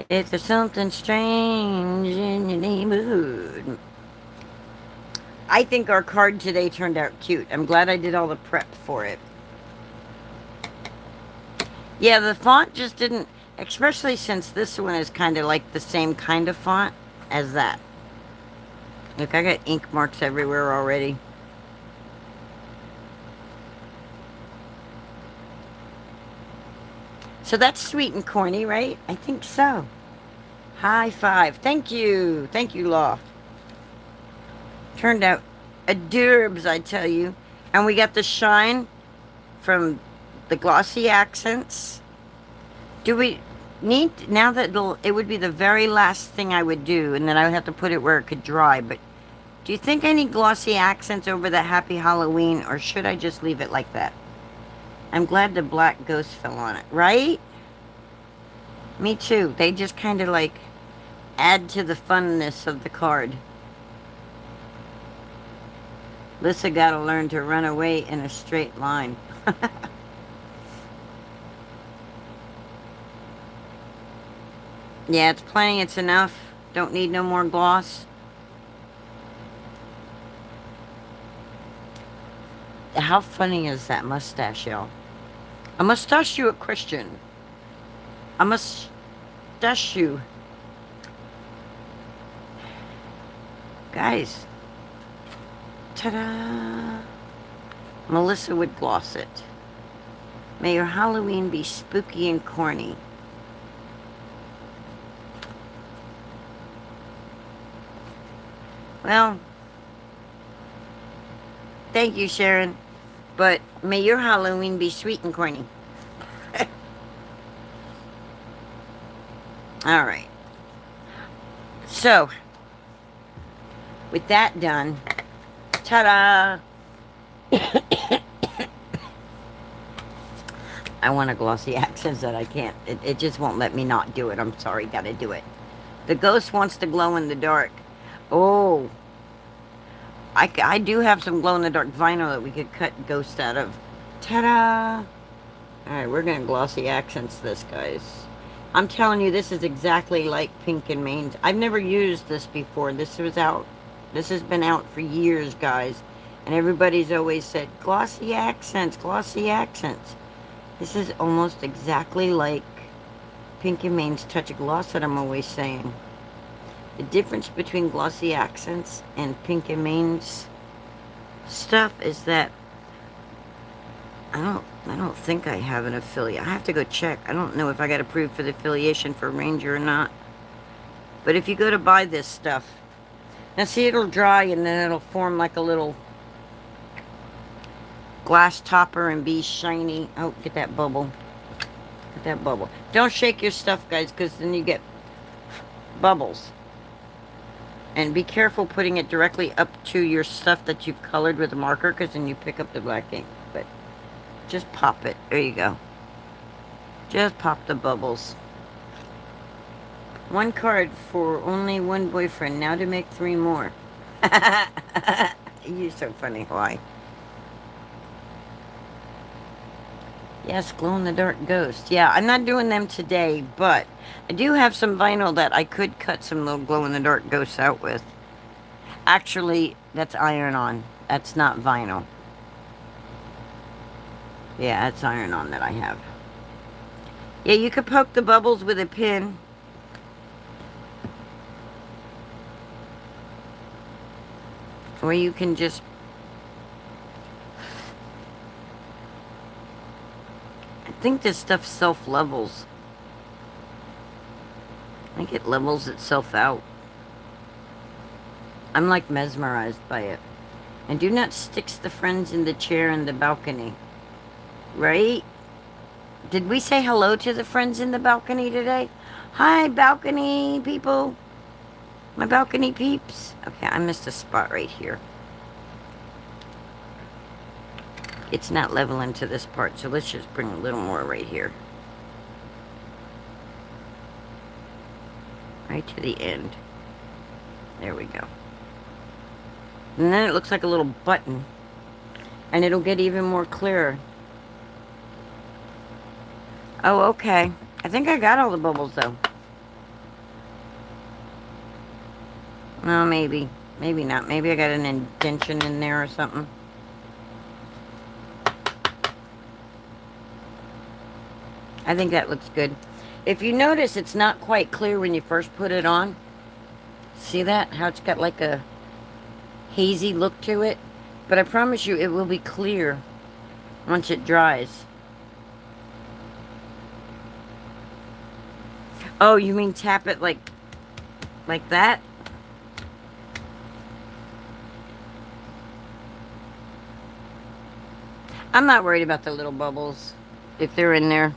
If there's something strange in your neighborhood. I think our card today turned out cute. I'm glad I did all the prep for it. Yeah, the font just didn't, especially since this one is kind of like the same kind of font as that. Look, I got ink marks everywhere already. So that's sweet and corny, right? I think so. High five. Thank you. Thank you, Law. Turned out adorbs, I tell you. And we got the shine from the glossy accents. Do we need, now that it would be the very last thing I would do, and then I would have to put it where it could dry, but do you think I need glossy accents over the Happy Halloween, or should I just leave it like that? I'm glad the black ghost fell on it, right? Me too. They just kind of like add to the funness of the card. Lissa gotta learn to run away in a straight line. Yeah, it's plenty. It's enough. Don't need no more gloss. How funny is that mustache, y'all? A mustachio Christian. A mustachio. Guys. Ta-da! Melissa would gloss it. May your Halloween be spooky and corny. Well, thank you, Sharon. But may your Halloween be sweet and corny. All right. So, with that done, ta-da! I want a glossy accents that I can't. It just won't let me not do it. I'm sorry, gotta do it. The ghost wants to glow in the dark. Oh, I do have some glow-in-the-dark vinyl that we could cut ghosts out of. Ta-da! Alright, we're going to glossy accents this, guys. I'm telling you, this is exactly like Pink and Main's. I've never used this before. This was out. This has been out for years, guys. And everybody's always said, glossy accents, glossy accents. This is almost exactly like Pink and Main's Touch of Gloss that I'm always saying. The difference between glossy accents and Pink and Main's stuff is that I don't think I have an affiliate. I have to go check. I don't know if I got approved for the affiliation for Ranger or not. But if you go to buy this stuff, now see, it'll dry and then it'll form like a little glass topper and be shiny. Oh, get that bubble. Get that bubble. Don't shake your stuff, guys, because then you get bubbles. And be careful putting it directly up to your stuff that you've colored with a marker, because then you pick up the black ink. But just pop it. There you go. Just pop the bubbles. One card for only one boyfriend. Now to make 3 more. You're so funny, Hawaii. Yes, glow-in-the-dark ghost. Yeah, I'm not doing them today, but I do have some vinyl that I could cut some little glow-in-the-dark ghosts out with. Actually, that's iron-on. That's not vinyl. Yeah, that's iron-on that I have. Yeah, you could poke the bubbles with a pin. Or you can just... I think this stuff self-levels. I think it levels itself out. I'm like mesmerized by it. And do not stick the friends in the chair in the balcony. Right? Did we say hello to the friends in the balcony today? Hi, balcony people. My balcony peeps. Okay, I missed a spot right here. It's not leveling to this part, so let's just bring a little more right here. Right to the end. There we go. And then it looks like a little button. And it'll get even more clearer. Oh, okay. I think I got all the bubbles, though. No, maybe. Maybe not. Maybe I got an indentation in there or something. I think that looks good. If you notice, it's not quite clear when you first put it on. See that? How it's got like a hazy look to it? But I promise you, it will be clear once it dries. Oh, you mean tap it like that? I'm not worried about the little bubbles, if they're in there.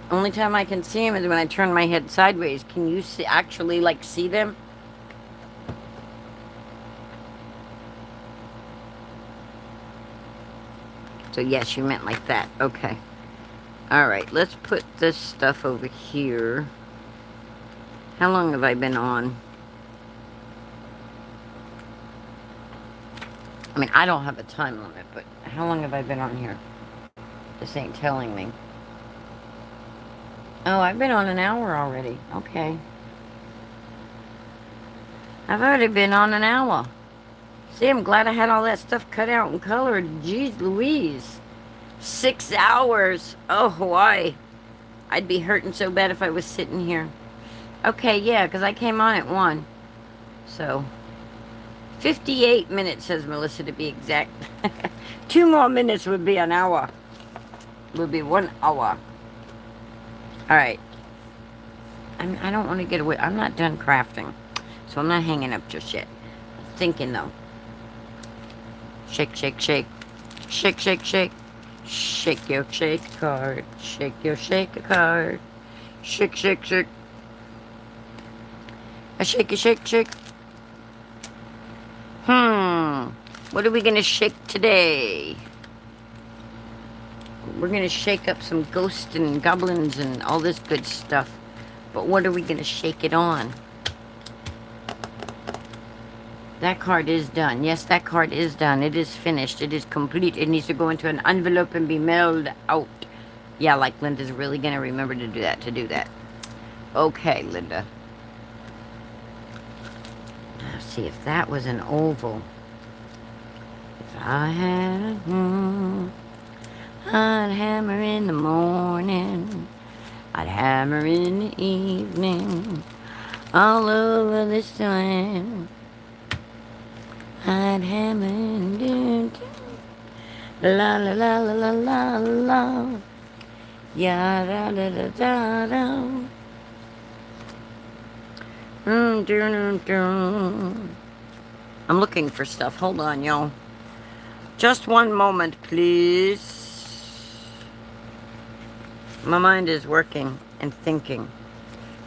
Only time I can see them is when I turn my head sideways. Can you see, actually, like, see them? So, yes, you meant like that. Okay. Alright, let's put this stuff over here. How long have I been on? I mean, I don't have a time limit, but how long have I been on here? This ain't telling me. Oh, I've been on an hour already. Okay. I've already been on an hour. See, I'm glad I had all that stuff cut out and colored. Jeez Louise. 6 hours. Oh, Hawaii. I'd be hurting so bad if I was sitting here. Okay, yeah, because I came on at 1. So, 58 minutes, says Melissa, to be exact. 2 more minutes would be an hour. Would be 1 hour. Alright. I don't want to get away. I'm not done crafting. So I'm not hanging up just yet. I'm thinking, though. Shake, shake, shake. Shake, shake, shake. Shake your shake card. Shake your shake card. Shake, shake, shake. A shake, shake, shake. What are we gonna shake today? We're gonna shake up some ghosts and goblins and all this good stuff. But what are we gonna shake it on? That card is done. Yes, that card is done. It is finished. It is complete. It needs to go into an envelope and be mailed out. Yeah, like Linda's really gonna remember to do that, Okay, Linda. Let's see if that was an oval. If I had I'd hammer in the morning. I'd hammer in the evening. All over this land. I'd hammer in la la la la la la la. Ya da da da da da. I'm looking for stuff. Hold on, y'all. Just one moment, please. My mind is working and thinking.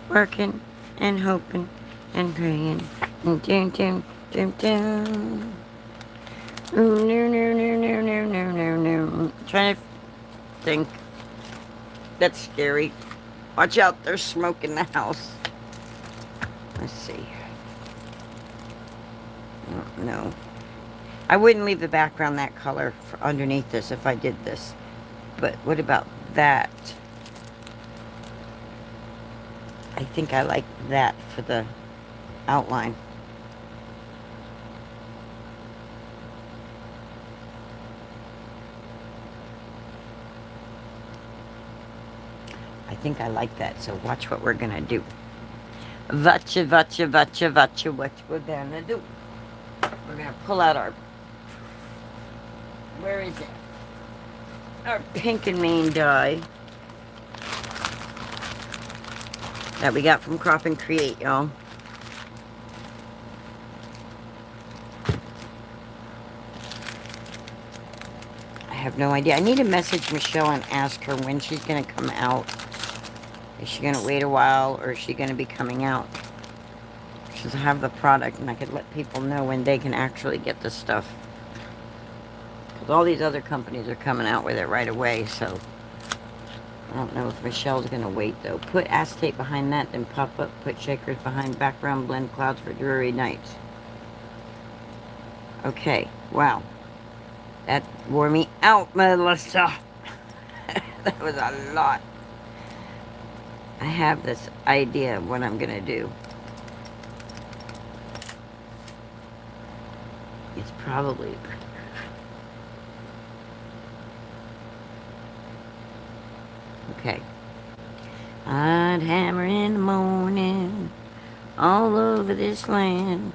Working and hoping and praying. And dun, dun, dun, dun. No, no, no, no, no, no, no, no. Trying to think. That's scary. Watch out, there's smoke in the house. Let's see. Oh, no. I wouldn't leave the background that color for underneath this if I did this. But what about that? I think I like that for the outline. I think I like that, so watch what we're gonna do. Vatcha, vatcha, vatcha, vatcha, what we're gonna do. We're gonna pull out our, where is it? Our pink and main dye that we got from Crop and Create, y'all. I have no idea. I need to message Michelle and ask her when she's gonna come out. Is she gonna wait a while, or is she gonna be coming out? Because I have the product, and I could let people know when they can actually get the stuff. Because all these other companies are coming out with it right away, so I don't know if Michelle's gonna wait, though. Put acetate behind that, then pop up. Put shakers behind background. Blend clouds for dreary nights. Okay, wow. That wore me out, Melissa. That was a lot. I have this idea of what I'm gonna do. It's probably... Okay. I'd hammer in the morning all over this land.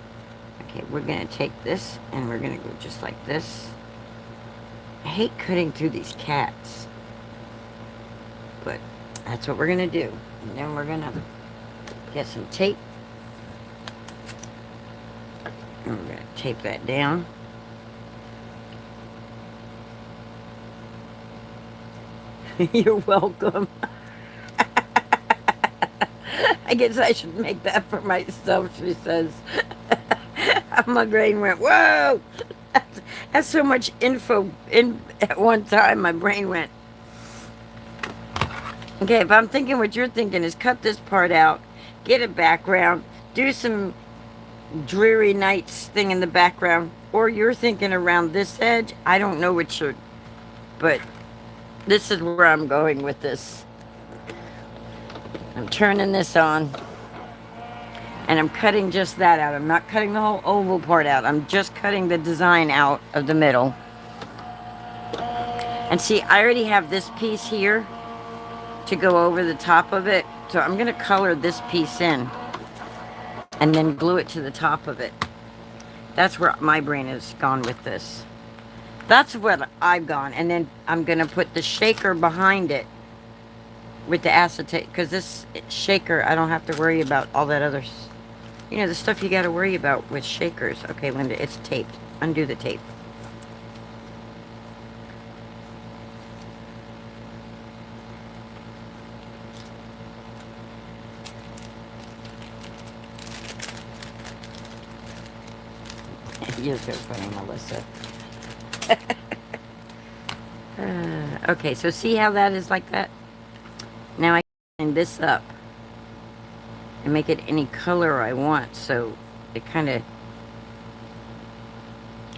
Okay, we're gonna take this and we're gonna go just like this. I hate cutting through these cats, but that's what we're gonna do. And then we're gonna get some tape. And we're gonna tape that down. You're welcome. I guess I should make that for myself, she says. My brain went, whoa! That's so much info in at one time. My brain went. Okay, if I'm thinking what you're thinking is cut this part out, get a background, do some dreary nights thing in the background, or you're thinking around this edge, I don't know what you're, but this is where I'm going with this. I'm turning this on, and I'm cutting just that out. I'm not cutting the whole oval part out. I'm just cutting the design out of the middle. And see, I already have this piece here to go over the top of it. So I'm going to color this piece in and then glue it to the top of it. That's where my brain has gone with this. That's what I've gone. And then I'm going to put the shaker behind it with the acetate. Because this shaker, I don't have to worry about all that other, you know, the stuff you got to worry about with shakers. Okay, Linda, it's taped. Undo the tape. You're so funny, Melissa. Okay, so see how that is like that? Now I can line this up and make it any color I want, so it kind of...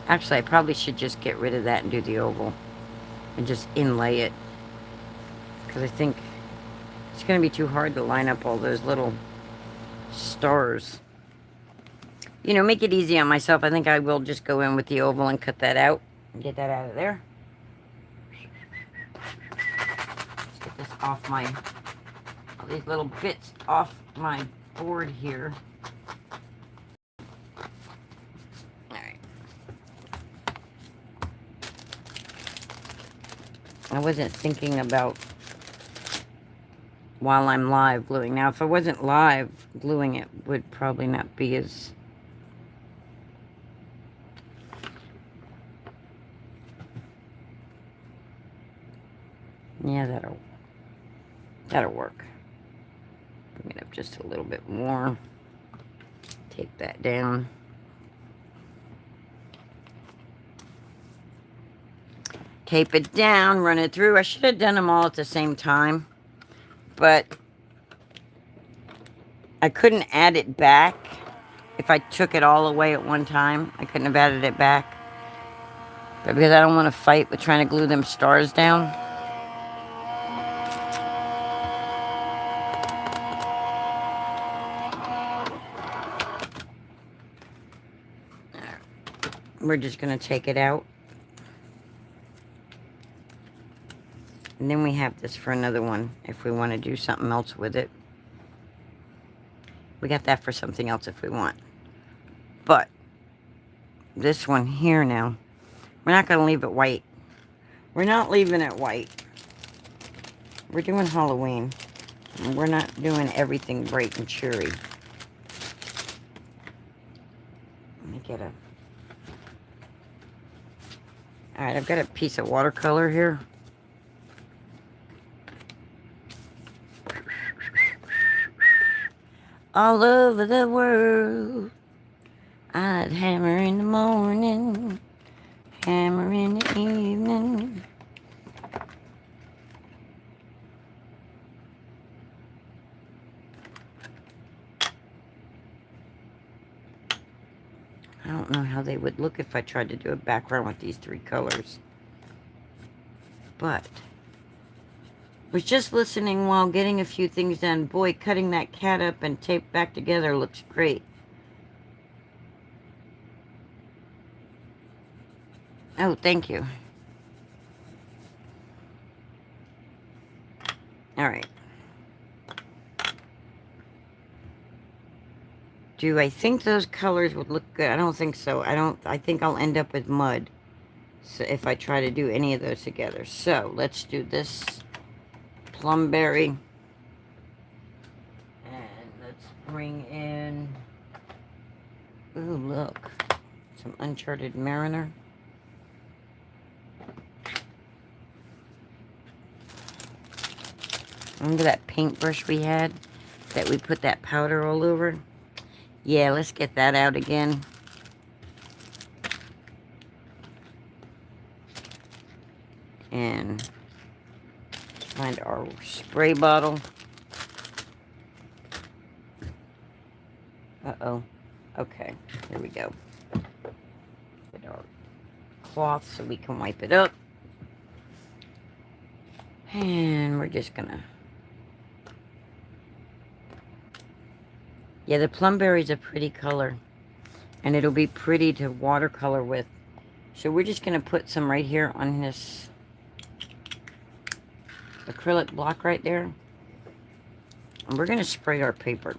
Actually, I probably should just get rid of that and do the oval and just inlay it, because I think it's going to be too hard to line up all those little stars. You know, make it easy on myself. I think I will just go in with the oval and cut that out and get that out of there. Let's get this off my, all these little bits off my board here. Alright. I wasn't thinking about while I'm live gluing. Now, if I wasn't live gluing, it would probably not be as... Yeah, that'll work. Bring it up just a little bit more. Take that down. Tape it down, run it through. I should have done them all at the same time, but I couldn't add it back. If I took it all away at one time, I couldn't have added it back. But because I don't want to fight with trying to glue them stars down. We're just going to take it out. And then we have this for another one if we want to do something else with it. We got that for something else if we want. But this one here now, we're not going to leave it white. We're not leaving it white. We're doing Halloween. And we're not doing everything bright and cheery. Let me get a... Alright, I've got a piece of watercolor here. All over the world, I'd hammer in the morning, hammer in the evening. I don't know how they would look if I tried to do a background with these three colors. But was just listening while getting a few things done. Boy, cutting that cat up and taped back together looks great. Oh, thank you. All right. Do I think those colors would look good? I don't think so. I think I'll end up with mud. So if I try to do any of those together. So let's do this plumberry. And let's bring in, ooh, look, some Uncharted Mariner. Remember that paintbrush we had that we put that powder all over? Yeah, let's get that out again. And Find our spray bottle. Uh-oh. Okay, here we go. Get our cloth so we can wipe it up. And we're just gonna... Yeah, the plumberry's a pretty color. And it'll be pretty to watercolor with. So we're just gonna put some right here on this acrylic block right there. And we're gonna spray our paper.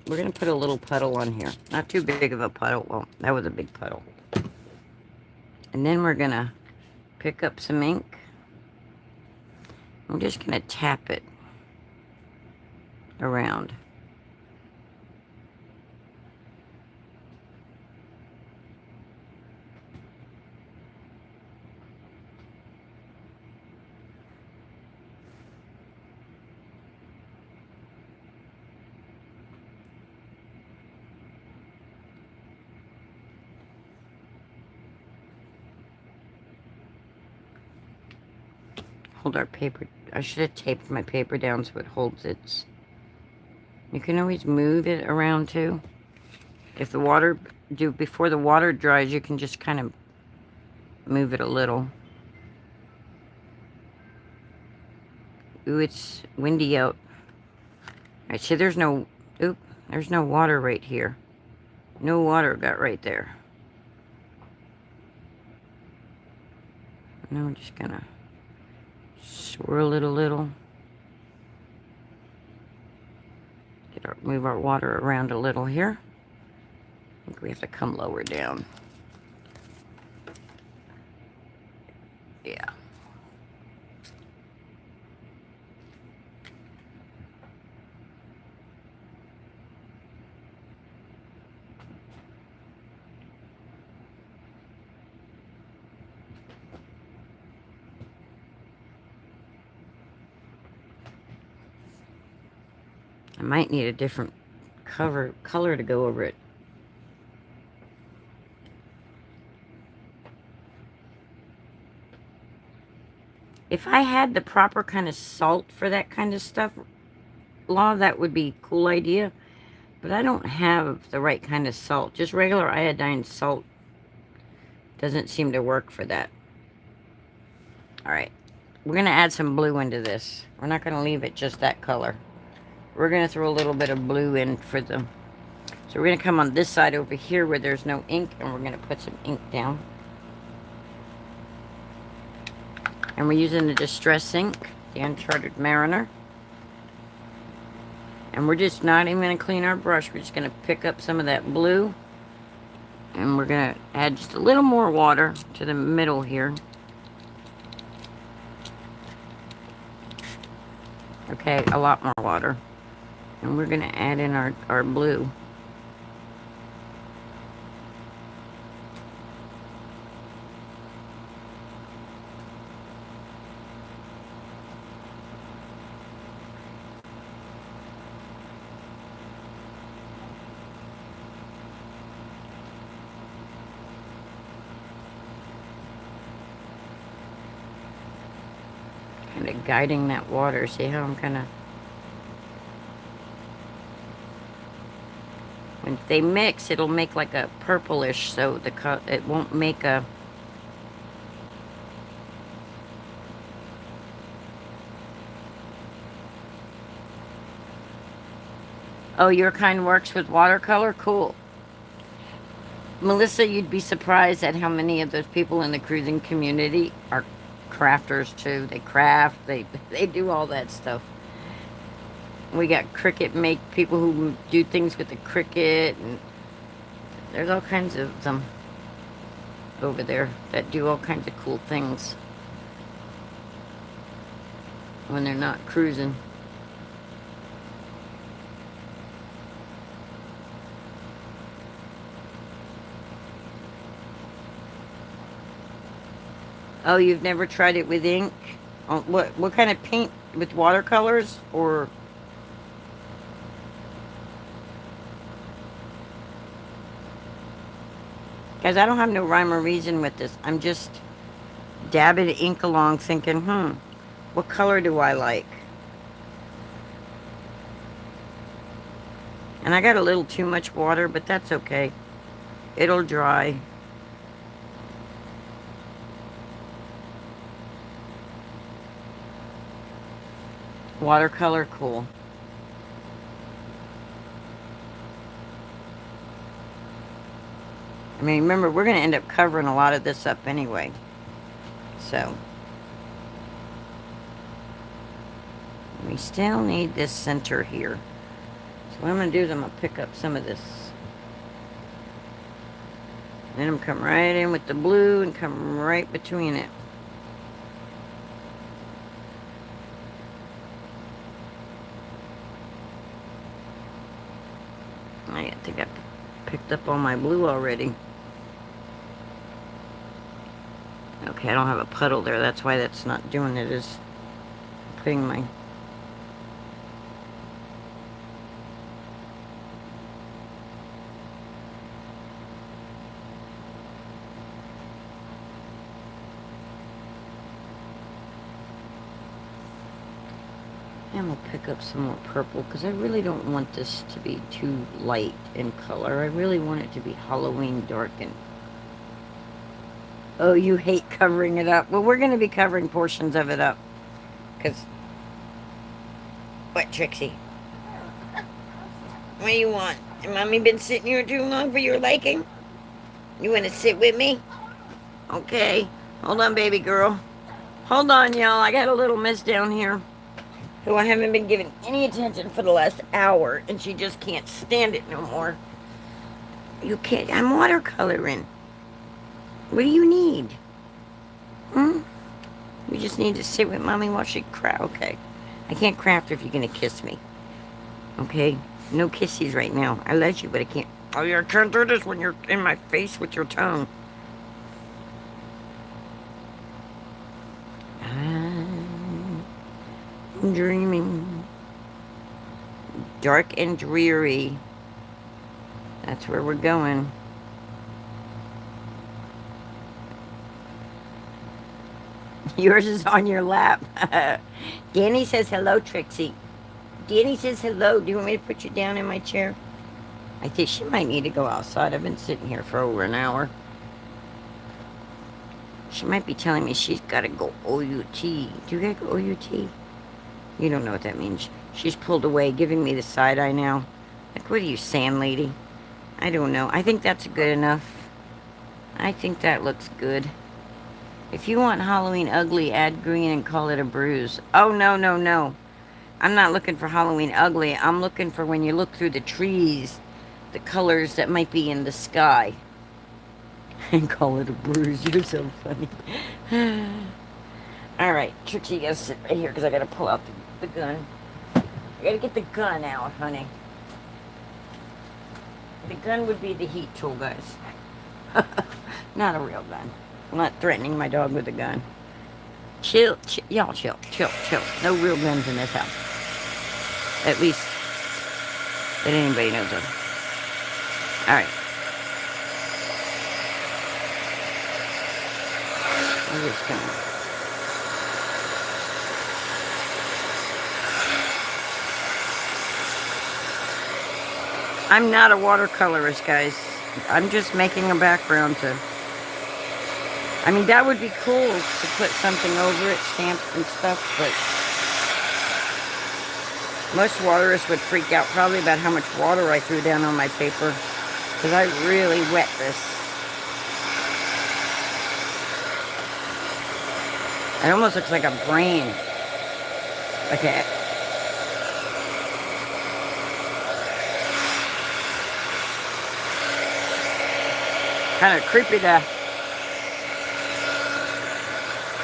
We're gonna put a little puddle on here. Not too big of a puddle. Well, that was a big puddle. And then we're gonna pick up some ink. I'm just gonna tap it around. Hold our paper. I should have taped my paper down so it holds its... You can always move it around too. If the water... Before the water dries, you can just kind of move it a little. Ooh, it's windy out. Alright, so there's no... Oop, there's no water right here. No water got right there. Now we're just gonna... swirl it a little. Move our water around a little here. I think we have to come lower down. Yeah. I might need a different color to go over it. If I had the proper kind of salt for that kind of stuff, that would be a cool idea. But I don't have the right kind of salt. Just regular iodine salt doesn't seem to work for that. Alright, we're going to add some blue into this. We're not going to leave it just that color. We're going to throw a little bit of blue in for the... So we're going to come on this side over here where there's no ink, and we're going to put some ink down. And we're using the Distress ink, the Uncharted Mariner. And we're just not even going to clean our brush. We're just going to pick up some of that blue. And we're going to add just a little more water to the middle here. Okay, a lot more water. And we're going to add in our blue. Kind of guiding that water. See how I'm kind of... When they mix, it'll make like a purplish, so it won't make a... Oh, your kind works with watercolor? Cool. Melissa, you'd be surprised at how many of those people in the cruising community are crafters too. They craft, they do all that stuff. We got Cricut people who do things with the Cricut, and there's all kinds of them over there that do all kinds of cool things when they're not cruising. Oh, you've never tried it with ink? Oh, what kind of paint? With watercolors or... Guys, I don't have no rhyme or reason with this. I'm just dabbing ink along thinking, What color do I like? And I got a little too much water, but that's okay. It'll dry. Watercolor, cool. I mean, remember, we're going to end up covering a lot of this up anyway. So, we still need this center here. So what I'm going to do is I'm going to pick up some of this. And then I'm come right in with the blue and come right between it. I think I picked up all my blue already. Okay, I don't have a puddle there. That's why that's not doing it, is putting my... I'm going to pick up some more purple because I really don't want this to be too light in color. I really want it to be Halloween darkened. Oh, you hate covering it up. Well, we're going to be covering portions of it up. Because... What, Trixie? What do you want? Has Mommy been sitting here too long for your liking? You want to sit with me? Okay. Hold on, baby girl. Hold on, y'all. I got a little miss down here who I haven't been giving any attention for the last hour, and she just can't stand it no more. You can't. I'm watercoloring. What do you need? You just need to sit with Mommy while she craft. Okay. I can't craft if you're going to kiss me. Okay? No kissies right now. I let you, but I can't. Oh, yeah, I can't do this when you're in my face with your tongue. I'm dreaming. Dark and dreary. That's where we're going. Yours is on your lap. Danny says hello, Trixie. Danny says hello. Do you want me to put you down in my chair? I think she might need to go outside. I've been sitting here for over an hour. She might be telling me she's got to go OUT. Do you got to go OUT? You don't know what that means. She's pulled away, giving me the side eye now. Like, what are you saying, lady? I don't know. I think that's good enough. I think that looks good. If you want Halloween ugly, add green and call it a bruise. Oh, no, no, no. I'm not looking for Halloween ugly. I'm looking for when you look through the trees, the colors that might be in the sky. And call it a bruise. You're so funny. Alright, Trixie, you gotta sit right here because I gotta pull out the gun. I gotta get the gun out, honey. The gun would be the heat tool, guys. Not a real gun. I'm not threatening my dog with a gun. Chill, y'all chill. No real guns in this house. At least that anybody knows of. Alright. I'm just gonna... I'm not a watercolorist, guys. I'm just making a background to... I mean, that would be cool to put something over it, stamped and stuff, but most waterists would freak out probably about how much water I threw down on my paper, because I really wet this. It almost looks like a brain. Okay. Kind of creepy to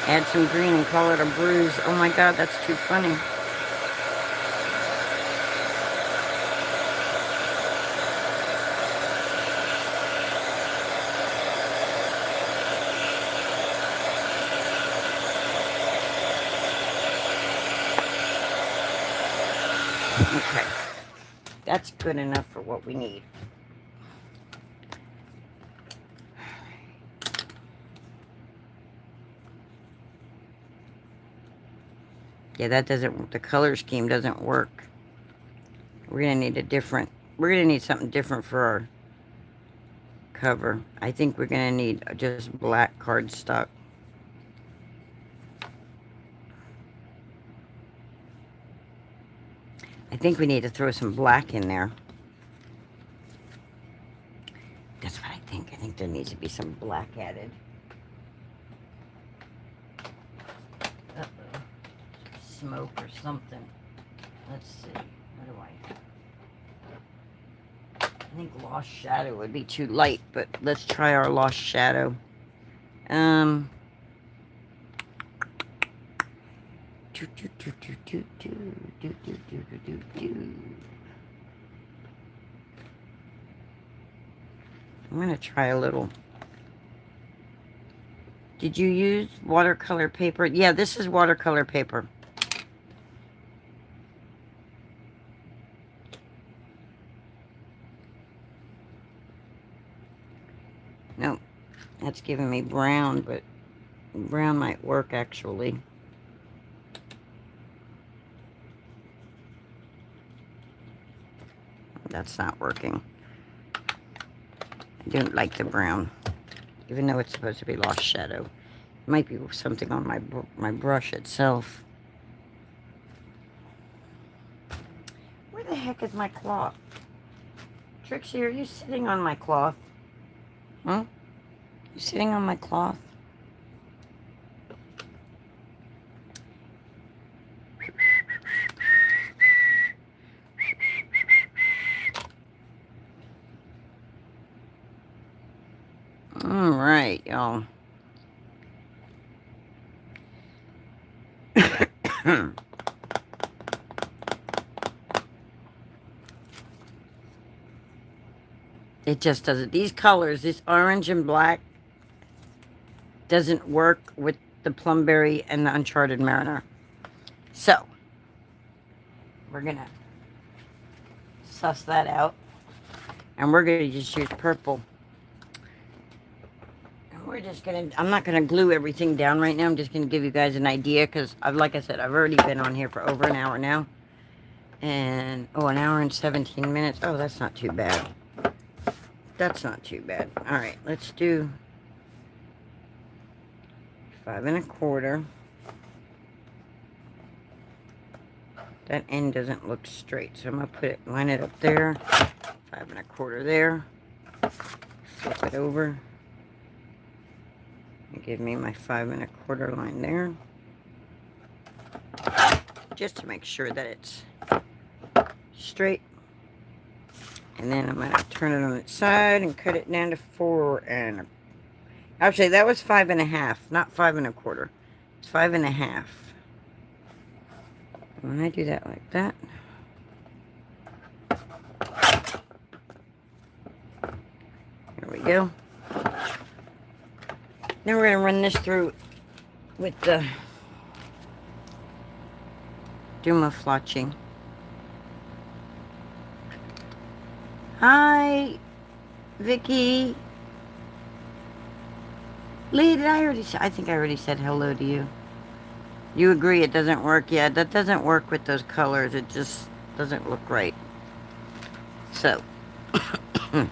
add some green and call it a bruise. Oh my God, that's too funny. Okay. That's good enough for what we need. Yeah, that doesn't, the color scheme doesn't work. We're gonna need a different, we're gonna need something different for our cover. I think we're gonna need just black cardstock. I think we need to throw some black in there. That's what I think. I think there needs to be some black added. Uh-oh. Smoke or something. Let's see. What do I have? I think Lost Shadow would be too light, but let's try our Lost Shadow. I'm gonna try a little. Did you use watercolor paper? Yeah, this is watercolor paper. Nope, that's giving me brown, but brown might work actually. That's not working. I don't like the brown, even though it's supposed to be Lost Shadow. It might be something on my brush itself. Where the heck is my cloth? Trixie, are you sitting on my cloth? Huh? You sitting on my cloth? All right, y'all. It just doesn't. These colors, this orange and black, doesn't work with the Plumberry and the Uncharted Mariner. So, we're going to suss that out. And we're going to just use purple. And we're just going to, I'm not going to glue everything down right now. I'm just going to give you guys an idea because, like I said, I've already been on here for over an hour now. And, oh, an hour and 17 minutes. Oh, that's not too bad. That's not too bad. All right, let's do 5 1/4. That end doesn't look straight, so I'm gonna put it, line it up there. 5 1/4 there. Flip it over. And give me my 5 1/4 line there. Just to make sure that it's straight. And then I'm going to turn it on its side and cut it down to 4 1/4. Actually, that was 5 1/2, not 5 1/4. It's 5 1/2. And when I do that like that, there we go. Then we're going to run this through with the Dumaflotching. Hi, Vicky. Lee, did I already say? I think I already said hello to you. You agree it doesn't work? Yeah, that doesn't work with those colors. It just doesn't look right. So, I'm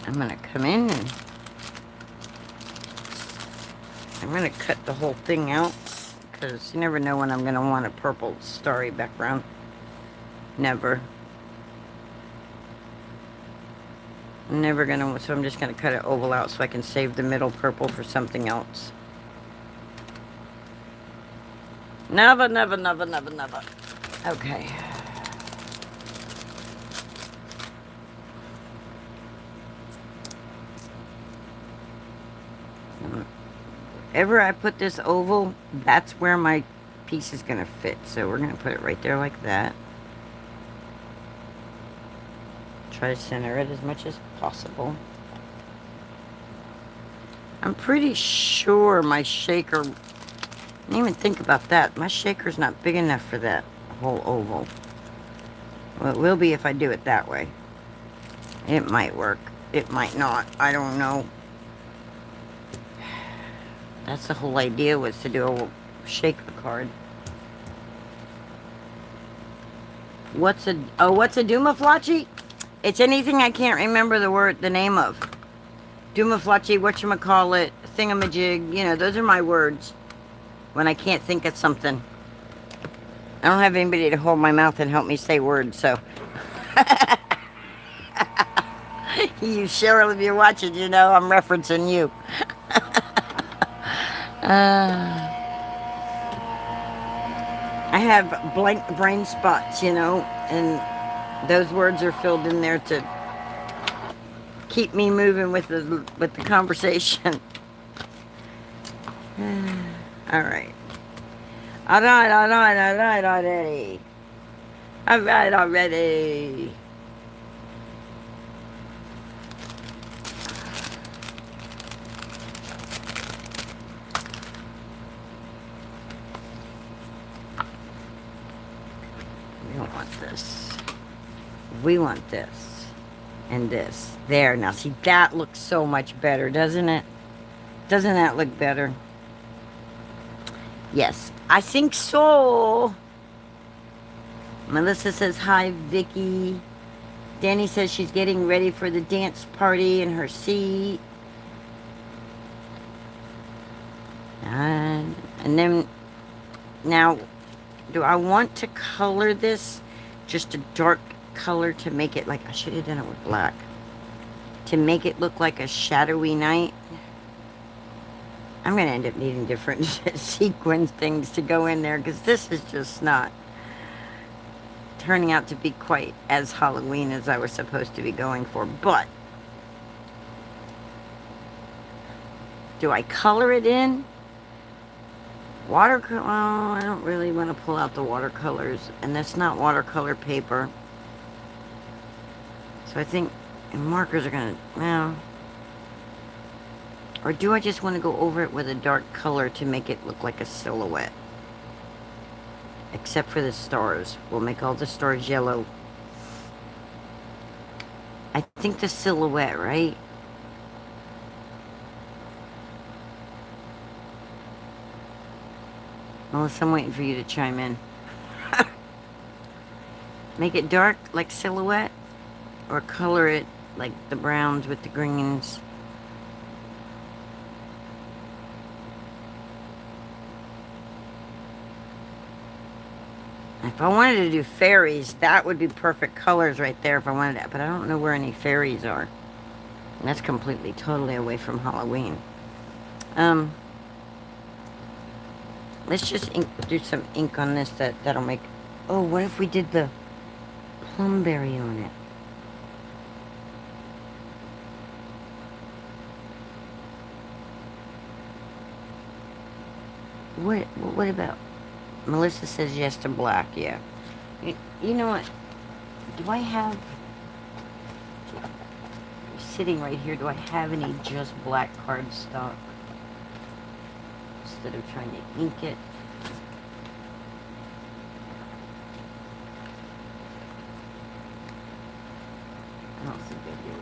going to come in and I'm going to cut the whole thing out because you never know when I'm going to want a purple starry background. Never. I'm never gonna, so I'm just gonna cut it oval out so I can save the middle purple for something else. Never, never, never, never, never. Okay. Wherever I put this oval, that's where my piece is gonna fit. So we're gonna put it right there like that. Try to center it as much as possible. I'm pretty sure my shaker, I didn't even think about that. My shaker's not big enough for that whole oval. Well, it will be if I do it that way. It might work. It might not. I don't know. That's the whole idea, was to do a shaker card. what's a Dumaflachi? It's anything I can't remember the name of. Dumaflachi, whatchamacallit, thingamajig, you know, those are my words when I can't think of something. I don't have anybody to hold my mouth and help me say words, so. You, Cheryl, if you're watching, you know I'm referencing you. I have blank brain spots, you know, and those words are filled in there to keep me moving with the conversation. All right. All right, all right, all right already. All right already. We don't want this. We want this. And this. There. Now, see, that looks so much better, doesn't it? Doesn't that look better? Yes, I think so. Melissa says, hi, Vicky. Danny says she's getting ready for the dance party in her seat. And then, now, do I want to color this just a dark color to make it like, I should have done it with black. To make it look like a shadowy night. I'm going to end up needing different sequin things to go in there because this is just not turning out to be quite as Halloween as I was supposed to be going for. But do I color it in? Watercolor? Oh, I don't really want to pull out the watercolors, and that's not watercolor paper. So I think markers are going to, well, or do I just want to go over it with a dark color to make it look like a silhouette? Except for the stars. We'll make all the stars yellow. I think the silhouette, right? Melissa, I'm waiting for you to chime in. Make it dark like silhouette? Or color it like the browns with the greens? If I wanted to do fairies, that would be perfect colors right there if I wanted to. But I don't know where any fairies are. And that's completely, totally away from Halloween. Let's just do some ink on this that'll make... Oh, what if we did the plumberry on it? What about... Melissa says yes to black, yeah. You know what? Do I have... Sitting right here, do I have any just black cardstock? Instead of trying to ink it. I don't think I do.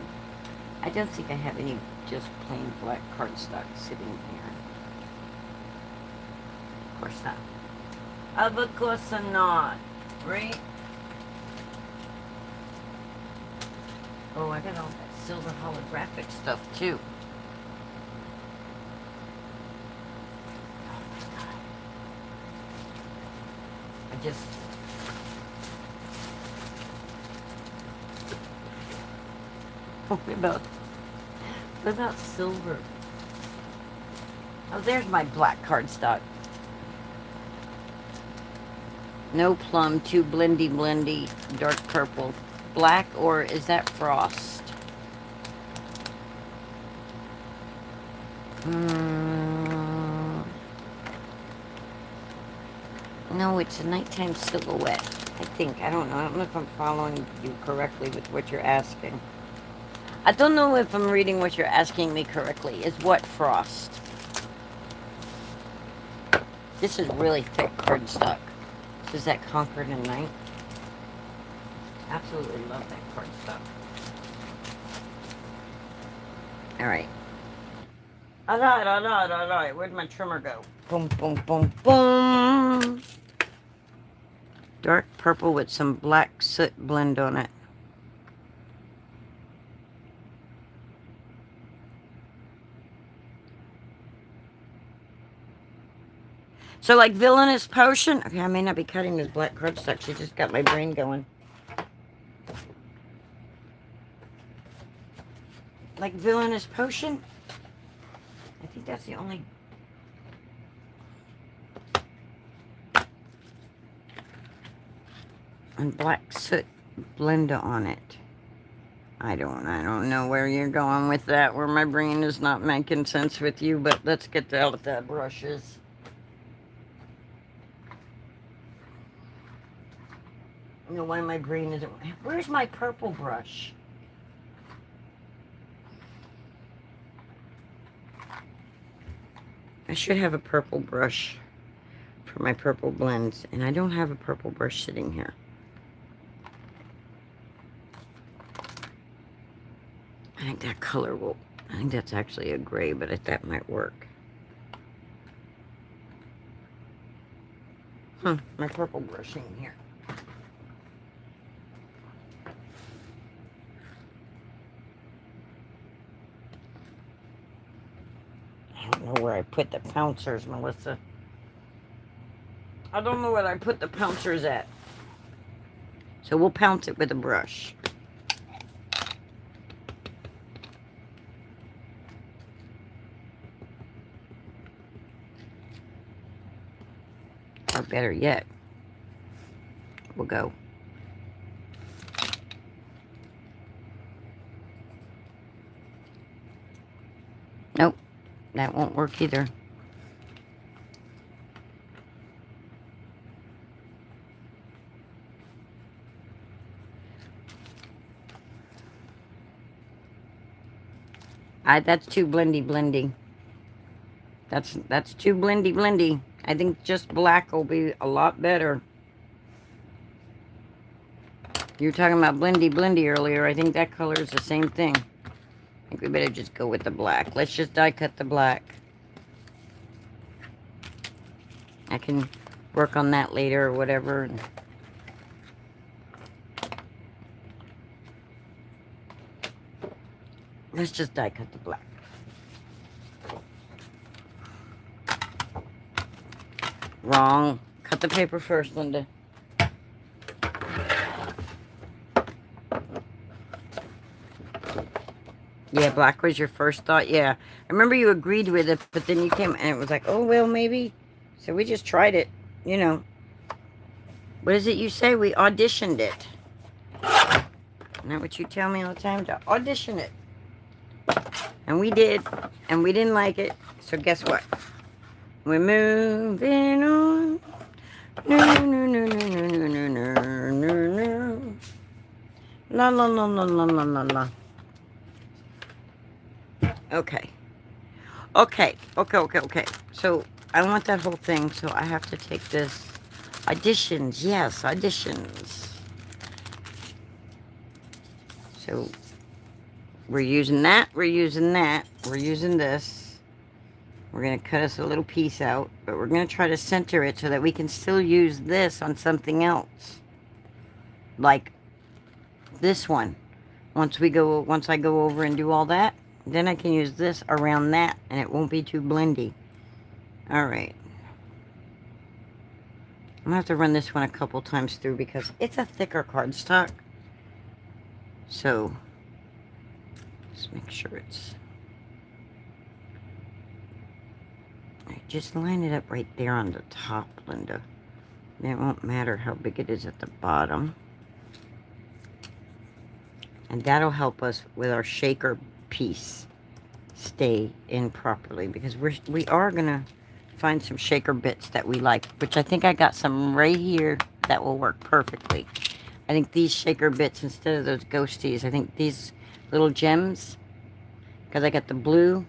I don't think I have any just plain black cardstock sitting here. Of course not. Of course not. Right? Oh, I got all that silver holographic stuff too. Oh my god. I just... What about silver? Oh, there's my black cardstock. No plum, too blendy, dark purple. Black, or is that frost? No, it's a nighttime silhouette, I think. I don't know. I don't know if I'm following you correctly with what you're asking. I don't know if I'm reading what you're asking me correctly. Is what frost? This is really thick cardstock. So is that Conquered in Night? Absolutely love that cardstock. Alright. Alright. Where'd my trimmer go? Boom, boom, boom, boom. Dark purple with some black soot blend on it. So like Villainous Potion. Okay, I may not be cutting this black cardstock. She just got my brain going. Like Villainous Potion. I think that's the only... And black soot blender on it. I don't know where you're going with that, where my brain is not making sense with you, but let's get out the brushes. You know why my brain isn't... Where's my purple brush? I should have a purple brush for my purple blends, and I don't have a purple brush sitting here. I think that color will... I think that's actually a gray, but that might work. My purple brush in here. I don't know where I put the pouncers, Melissa. I don't know where I put the pouncers at. So we'll pounce it with a brush. Or better yet, we'll go. Nope, that won't work either. That's too blendy. That's too blendy. I think just black will be a lot better. You were talking about blendy earlier. I think that color is the same thing. I think we better just go with the black. Let's just die cut the black. I can work on that later or whatever. Let's just die cut the black. Wrong. Cut the paper first, Linda. Yeah, black was your first thought. Yeah. I remember you agreed with it, but then you came and it was like, oh, well, maybe. So we just tried it, you know. What is it you say? We auditioned it. Isn't that what you tell me all the time? To audition it. And we did. And we didn't like it. So guess what? We're moving on. No. La. Okay. So I want that whole thing, so I have to take this. Auditions, yes, auditions. So we're using that, we're using this. We're going to cut us a little piece out, but we're going to try to center it so that we can still use this on something else. Like this one. Once I go over and do all that, then I can use this around that, and it won't be too blendy. Alright. I'm going to have to run this one a couple times through because it's a thicker cardstock. So, let's make sure it's... Just line it up right there on the top, Linda. Then it won't matter how big it is at the bottom. And that'll help us with our shaker piece stay in properly, because we are gonna find some shaker bits that we like, which I think I got some right here that will work perfectly. I think these shaker bits, instead of those ghosties, I think these little gems, because I got the blue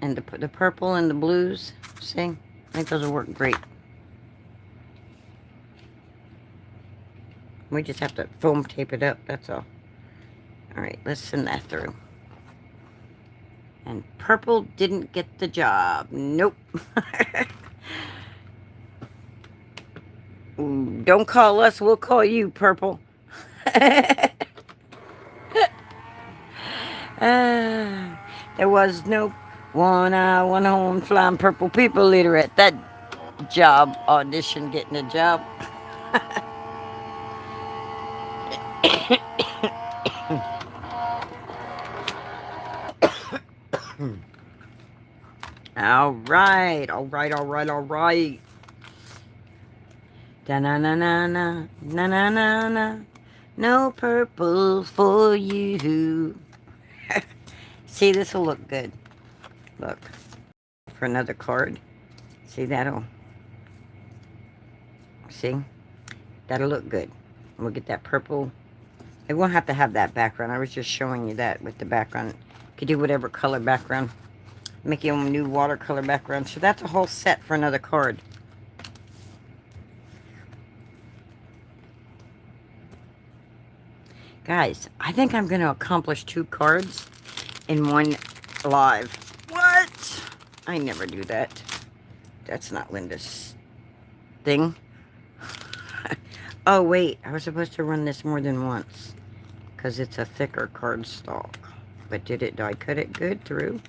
and the purple and the blues, see? I think those will work great. We just have to foam tape it up, that's all. Alright, let's send that through. And purple didn't get the job. Nope. don't call us, we'll call you, Purple. There was no one eye, one home, flying purple people leader at that job audition, getting a job. All right, all right, all right, all right. Da na na na na na na na na. No purple for you. See, this will look good. Look, for another card. See, see, that'll look good. We'll get that purple. It won't have to have that background. I was just showing you that with the background. You could do whatever color background. Make your own new watercolor background. So that's a whole set for another card. Guys, I think I'm going to accomplish 2 cards in one live. What? I never do that. That's not Linda's thing. Oh, wait. I was supposed to run this more than once. Because it's a thicker cardstock. But do I cut it good through?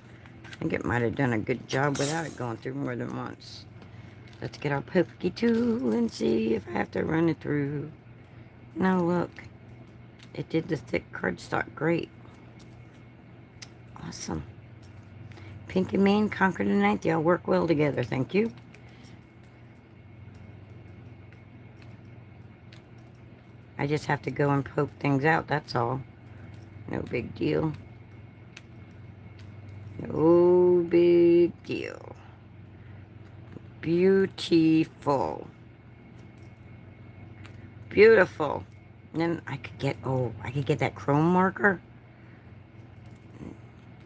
I think it might have done a good job without it going through more than once. Let's get our pokey tool and see if I have to run it through. Now look. It did the thick cardstock great. Awesome. Pink and Maine conquer the night. They all work well together. Thank you. I just have to go and poke things out. That's all. No big deal. No big deal. Beautiful. Beautiful. And then I could get that chrome marker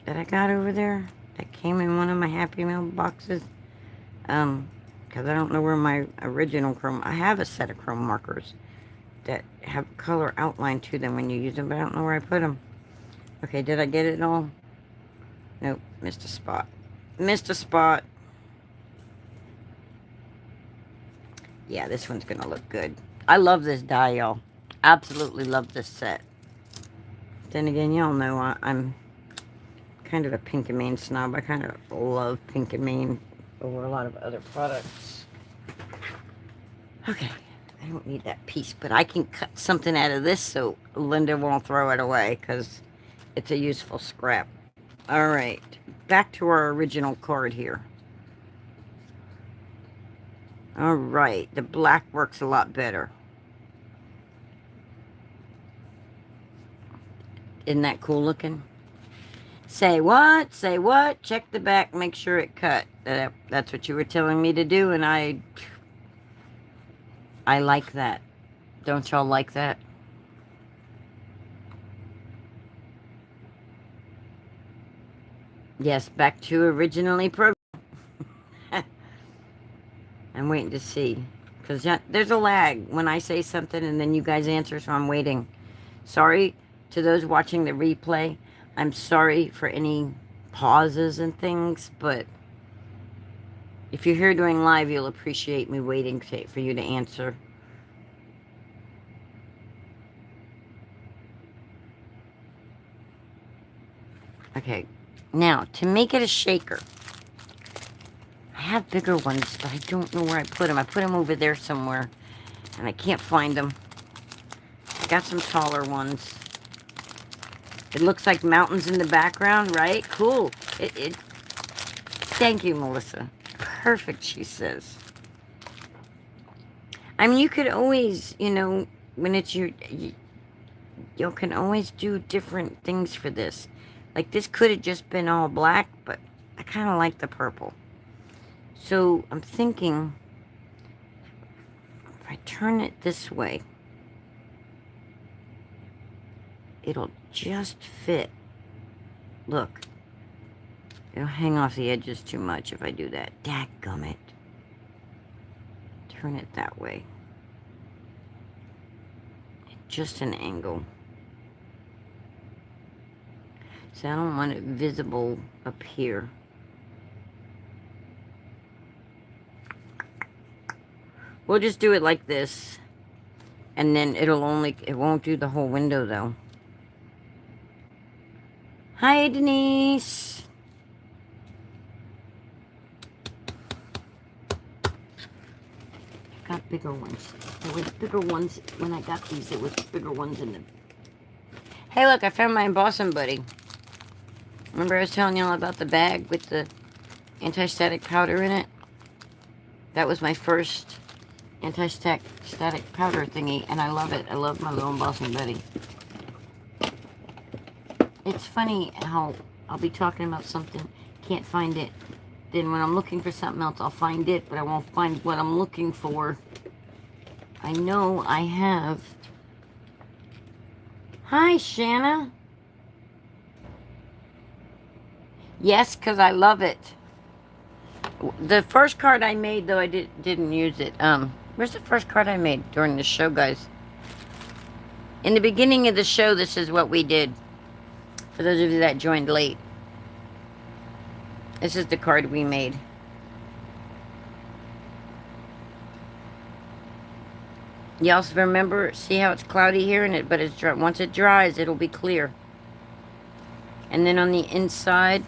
that I got over there that came in one of my Happy Meal boxes. Because I don't know where my original chrome... I have a set of chrome markers that have color outline to them when you use them, but I don't know where I put them. Okay, did I get it all? Nope, missed a spot. Missed a spot. Yeah, this one's going to look good. I love this die, y'all. Absolutely love this set. Then again, y'all know I'm kind of a Pink and Maine snob. I kind of love Pink and Maine over a lot of other products. Okay, I don't need that piece, but I can cut something out of this so Linda won't throw it away because it's a useful scrap. All right, back to our original card here. All right, the black works a lot better. Isn't that cool looking? Say what? Say what? Check the back, make sure it cut. That's what you were telling me to do, and I like that. Don't y'all like that? Yes, back to originally programmed. I'm waiting to see. Because there's a lag when I say something and then you guys answer, so I'm waiting. Sorry to those watching the replay. I'm sorry for any pauses and things, but if you're here doing live, you'll appreciate me waiting for you to answer. Okay, now, to make it a shaker, I have bigger ones, but I don't know where I put them. I put them over there somewhere, and I can't find them. I got some taller ones. It looks like mountains in the background, right? Cool. Thank you, Melissa. Perfect, she says. I mean, you could always, you know, when it's you can always do different things for this. Like, this could have just been all black, but I kind of like the purple. So, I'm thinking, if I turn it this way, it'll just fit. Look. It'll hang off the edges too much if I do that. Dadgummit. Turn it that way. Just an angle. So I don't want it visible up here. We'll just do it like this. And then it won't do the whole window though. Hi, Denise. I got bigger ones. There was bigger ones when I got these. There was bigger ones in them. Hey, look, I found my embossing buddy. Remember I was telling y'all about the bag with the anti-static powder in it? That was my first anti-static powder thingy, and I love it. I love my little embossing buddy. It's funny how I'll be talking about something, can't find it. Then when I'm looking for something else, I'll find it, but I won't find what I'm looking for. I know I have. Hi, Shanna. Yes, because I love it. The first card I made, though, I didn't use it. Where's the first card I made during the show, guys? In the beginning of the show, this is what we did. For those of you that joined late. This is the card we made. You also remember, see how it's cloudy here, but it's dry. Once it dries, it'll be clear. And then on the inside,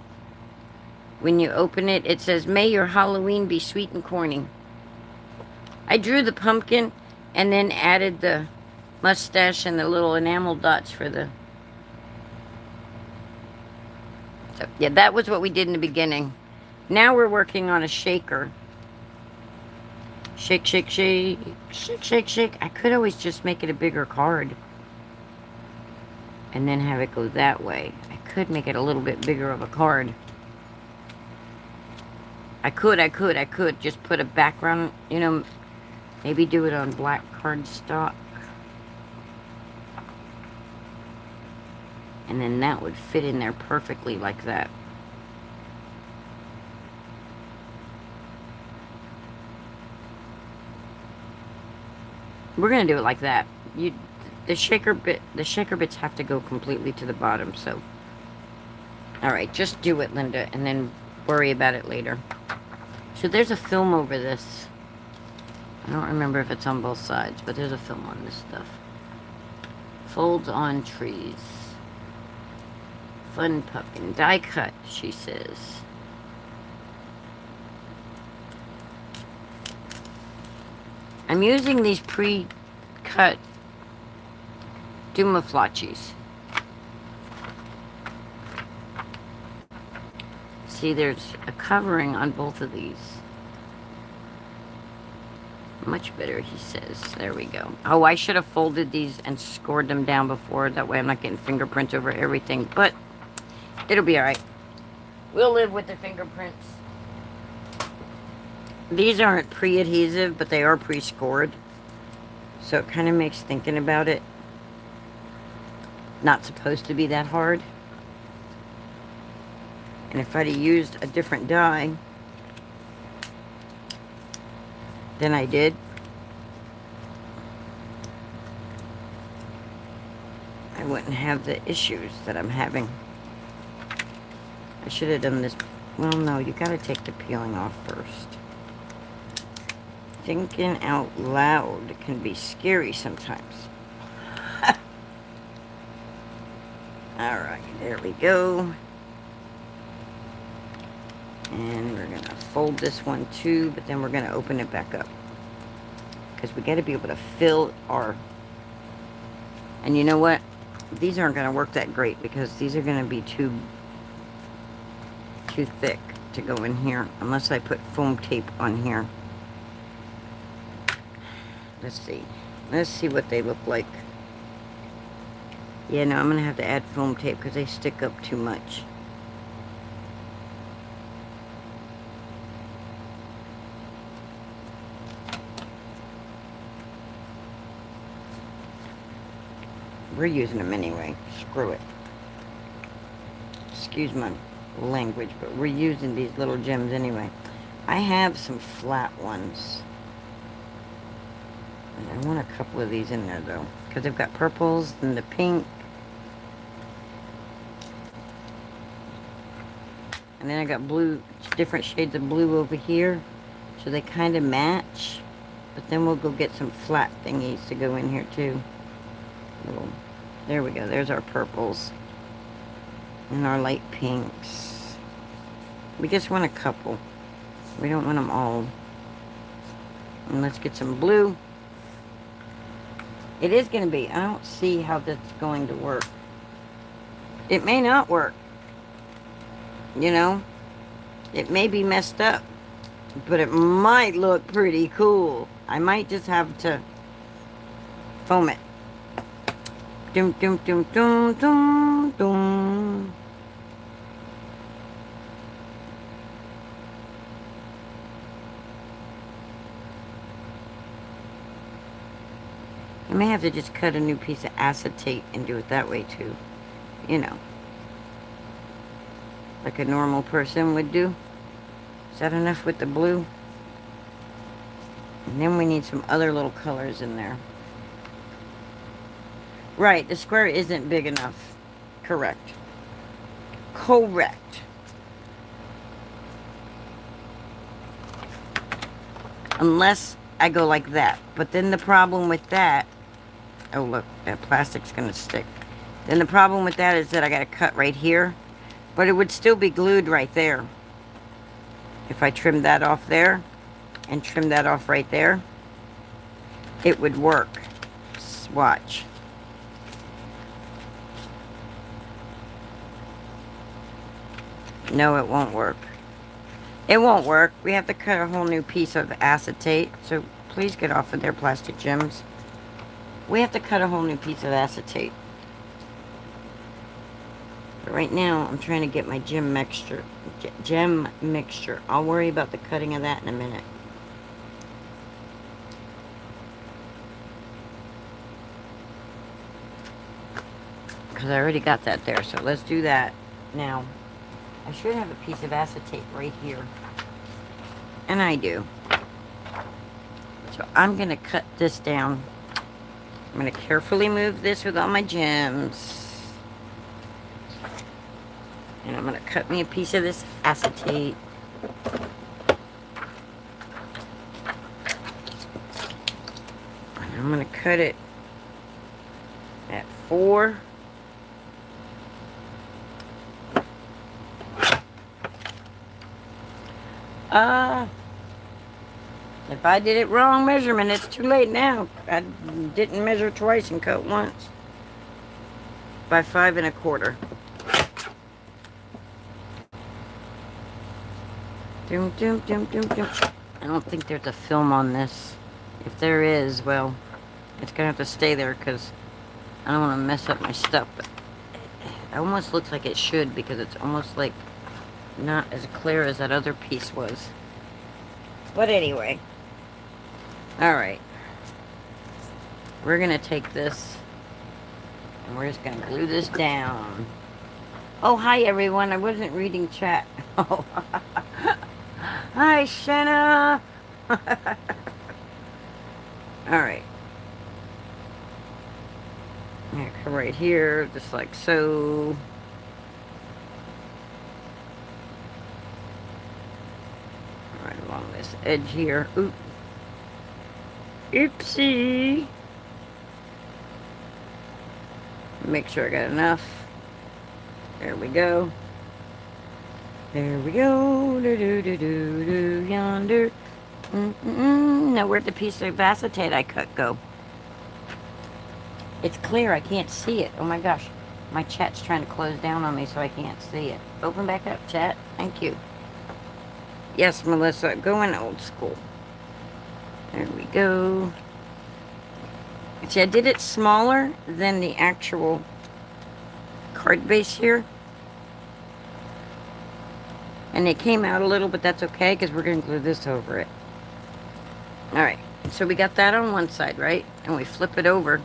when you open it, it says, "May your Halloween be sweet and corny." I drew the pumpkin and then added the mustache and the little enamel dots for the... So, yeah, that was what we did in the beginning. Now we're working on a shaker. Shake, shake, shake, shake, shake, shake. I could always just make it a bigger card and then have it go that way. I could make it a little bit bigger of a card. I could just put a background, you know, maybe do it on black cardstock. And then that would fit in there perfectly like that. We're gonna do it like that. The shaker bits have to go completely to the bottom, so. Alright, just do it, Linda, and then worry about it later. So there's a film over this. I don't remember if it's on both sides, but there's a film on this stuff. Folds on trees. Fun pumpkin. Die cut, she says. I'm using these pre-cut Dumaflachis. See, there's a covering on both of these. Much better, he says. There we go. Oh, I should have folded these and scored them down before. That way I'm not getting fingerprints over everything. But it'll be alright. We'll live with the fingerprints. These aren't pre-adhesive, but they are pre-scored. So it kind of makes thinking about it not supposed to be that hard. And if I'd have used a different die than I did, I wouldn't have the issues that I'm having. I should have done this. Well, no, you gotta take the peeling off first. Thinking out loud can be scary sometimes. Alright, there we go. And we're going to fold this one too, but then we're going to open it back up. Because we got to be able to fill our... And you know what? These aren't going to work that great because these are going to be too thick to go in here. Unless I put foam tape on here. Let's see. Let's see what they look like. Yeah, no, I'm going to have to add foam tape because they stick up too much. We're using them anyway. Screw it. Excuse my language, but we're using these little gems anyway. I have some flat ones. I want a couple of these in there though, because they've got purples and the pink. And then I got blue, different shades of blue over here. So they kind of match. But then we'll go get some flat thingies to go in here too. There we go. There's our purples. And our light pinks. We just want a couple. We don't want them all. And let's get some blue. It is going to be. I don't see how that's going to work. It may not work. You know? It may be messed up. But it might look pretty cool. I might just have to foam it. Dum dum dum dum dum dum. I may have to just cut a new piece of acetate and do it that way too. You know. Like a normal person would do. Is that enough with the blue? And then we need some other little colors in there. Right, the square isn't big enough. Correct. Correct. Unless I go like that. But then the problem with that... Oh, look, that plastic's going to stick. Then the problem with that is that I got to cut right here. But it would still be glued right there. If I trimmed that off there and trimmed that off right there, it would work. Watch. No, it won't work. It won't work. We have to cut a whole new piece of acetate. So please get off of there, plastic gems. We have to cut a whole new piece of acetate. But right now, I'm trying to get my gem mixture. I'll worry about the cutting of that in a minute. Because I already got that there. So let's do that now. I should have a piece of acetate right here. And I do. So I'm going to cut this down. I'm going to carefully move this with all my gems. And I'm going to cut me a piece of this acetate. And I'm going to cut it at 4. If I did it wrong measurement, it's too late now. I didn't measure twice and cut once. By 5 1/4. Doom, doom, doom, doom, doom. I don't think there's a film on this. If there is, well, it's gonna have to stay there because I don't want to mess up my stuff. But it almost looks like it should because it's almost like not as clear as that other piece was. But anyway. Alright. We're going to take this and we're just going to glue this down. Oh, hi everyone. I wasn't reading chat. Oh. Hi, Shanna. Alright. I'm going to come right here, just like so. Right along this edge here. Oop. Oopsie. Make sure I got enough. There we go. There we go. Do do do do do yonder. Now where'd the piece of acetate I cut go? It's clear. I can't see it. Oh my gosh. My chat's trying to close down on me so I can't see it. Open back up, chat. Thank you. Yes, Melissa. Going old school. There we go. See, I did it smaller than the actual card base here. And it came out a little, but that's okay because we're going to glue this over it. Alright, so we got that on one side, right? And we flip it over.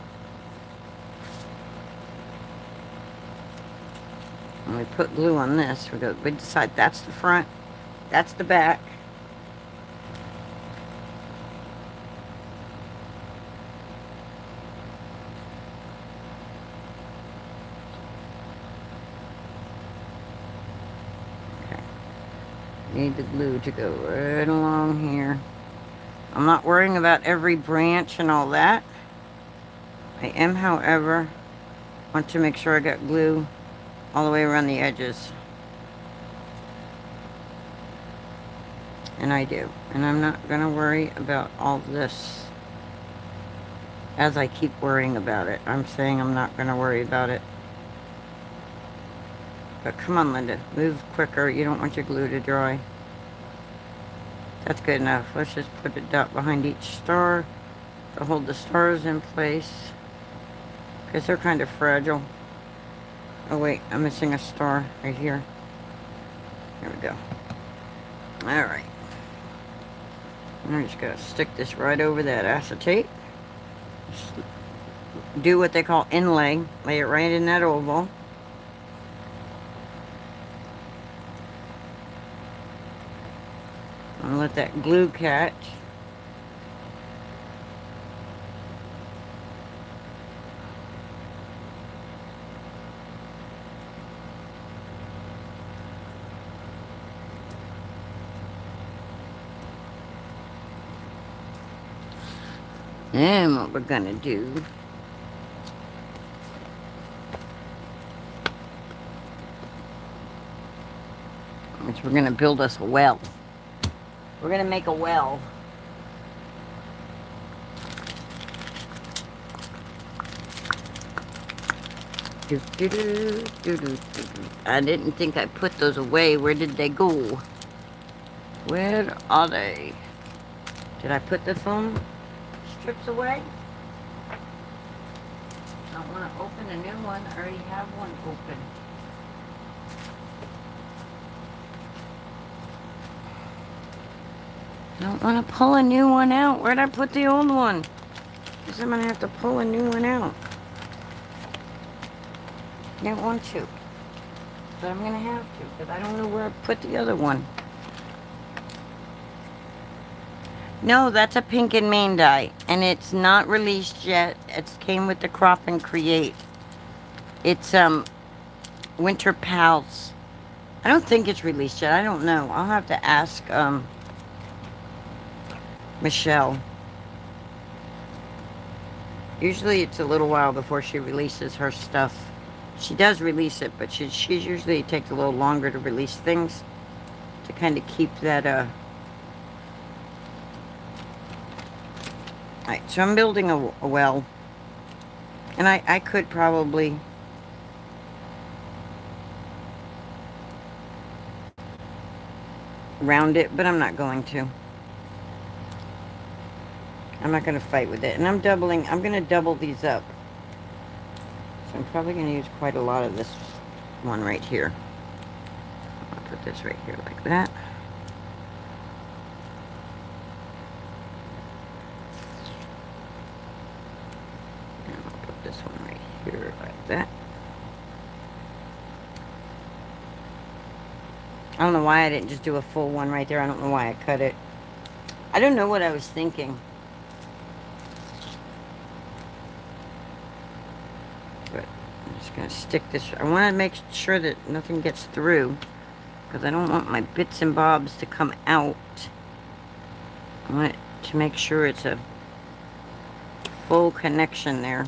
And we put glue on this. We decide that's the front, that's the back. Need the glue to go right along here. I'm not worrying about every branch and all that. I am, however, want to make sure I got glue all the way around the edges. And I do. And I'm not going to worry about all this as I keep worrying about it. I'm saying I'm not going to worry about it. But come on, Linda. Move quicker. You don't want your glue to dry. That's good enough. Let's just put a dot behind each star to hold the stars in place. Because they're kind of fragile. Oh wait, I'm missing a star right here. There we go. Alright. I'm just going to stick this right over that acetate. Just do what they call inlay. Lay it right in that oval. And let that glue catch. And what we're gonna do is we're gonna build us a well. We're gonna make a well. I didn't think I put those away. Where did they go? Where are they? Did I put the foam strips away? I don't want to open a new one. I already have one open. I don't want to pull a new one out. Where'd I put the old one? Guess I'm going to have to pull a new one out. I don't want to. But I'm going to have to, because I don't know where I put the other one. No, that's a Pink and Main dye, and it's not released yet. It came with the Crop and Create. It's Winter Pals. I don't think it's released yet. I don't know. I'll have to ask Michelle. Usually it's a little while before she releases her stuff. She does release it, but she usually takes a little longer to release things to kind of keep that Alright, so I'm building a well. And I could probably round it, but I'm not going to. I'm not going to fight with it. And I'm going to double these up. So I'm probably going to use quite a lot of this one right here. I'll put this right here like that. And I'll put this one right here like that. I don't know why I didn't just do a full one right there. I don't know why I cut it. I don't know what I was thinking. But I'm just going to stick this. I want to make sure that nothing gets through, because I don't want my bits and bobs to come out. I want to make sure it's a full connection there.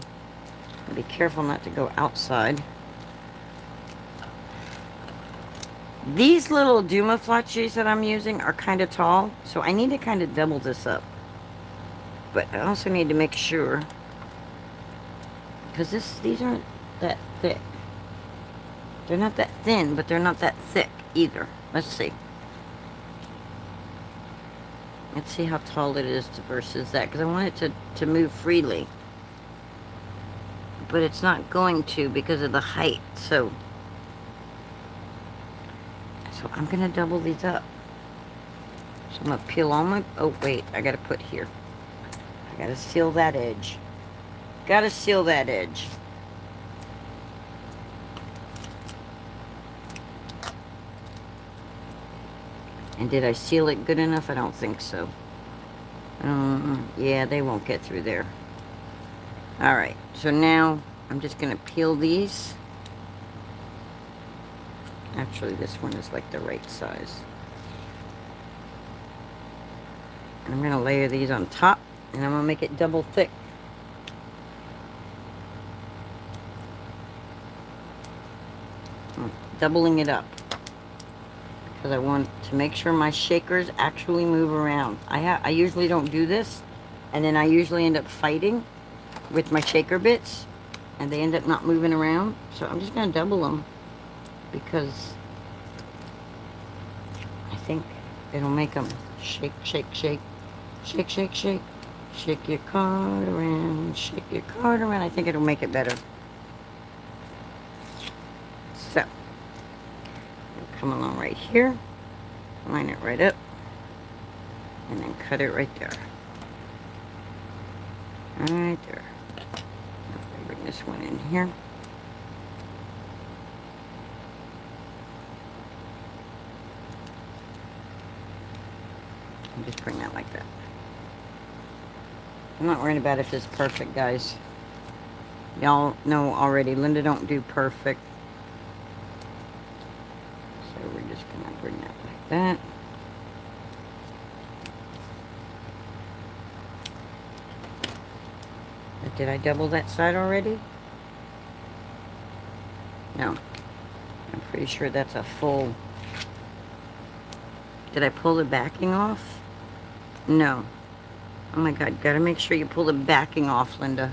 Be careful not to go outside. These little Duma flotches that I'm using are kind of tall, so I need to kind of double this up. But I also need to make sure, because these aren't that thick. They're not that thin, but they're not that thick either. Let's see. Let's see how tall it is versus that, because I want it to move freely. But it's not going to because of the height, so I'm going to double these up. So I'm going to peel all my... Oh, wait. I got to put here. I got to seal that edge. Got to seal that edge. And did I seal it good enough? I don't think so. Yeah, they won't get through there. Alright. So now I'm just going to peel these. Actually, this one is like the right size. And I'm going to layer these on top, and I'm going to make it double thick. I'm doubling it up because I want to make sure my shakers actually move around. I usually don't do this, and then I usually end up fighting with my shaker bits, and they end up not moving around. So I'm just going to double them because I think it'll make them shake, shake, shake, shake, shake, shake. Shake your card around, shake your card around. I think it'll make it better. So, come along right here, line it right up, and then cut it right there. Right there. Bring this one in here. And just bring that like that. I'm not worried about if it's perfect, guys. Y'all know already, Linda don't do perfect. So we're just gonna bring that like that. But did I double that side already? No. I'm pretty sure that's a full. Did I pull the backing off? No. Oh my God, gotta make sure you pull the backing off, Linda.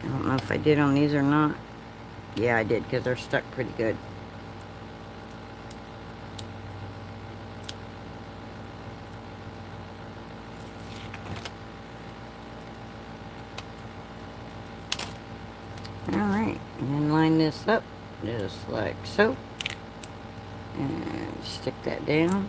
I don't know if I did on these or not. Yeah, I did, because they're stuck pretty good. Alright, and then line this up, just like so. And stick that down.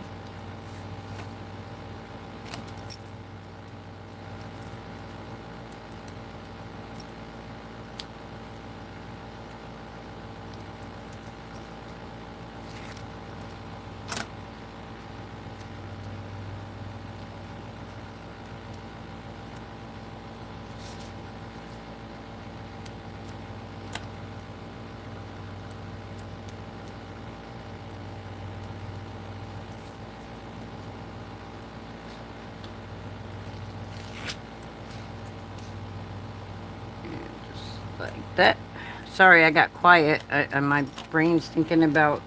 Like that. Sorry, I got quiet. My brain's thinking about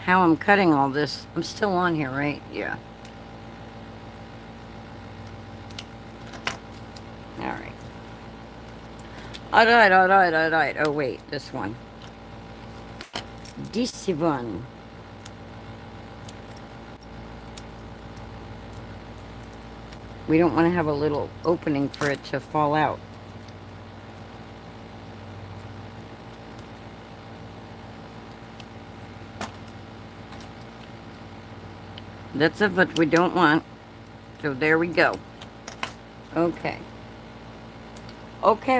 how I'm cutting all this. I'm still on here, right? Yeah. Alright. Alright. Oh, wait. This one. This one. We don't want to have a little opening for it to fall out. That's what we don't want. So there we go. Okay. Okay.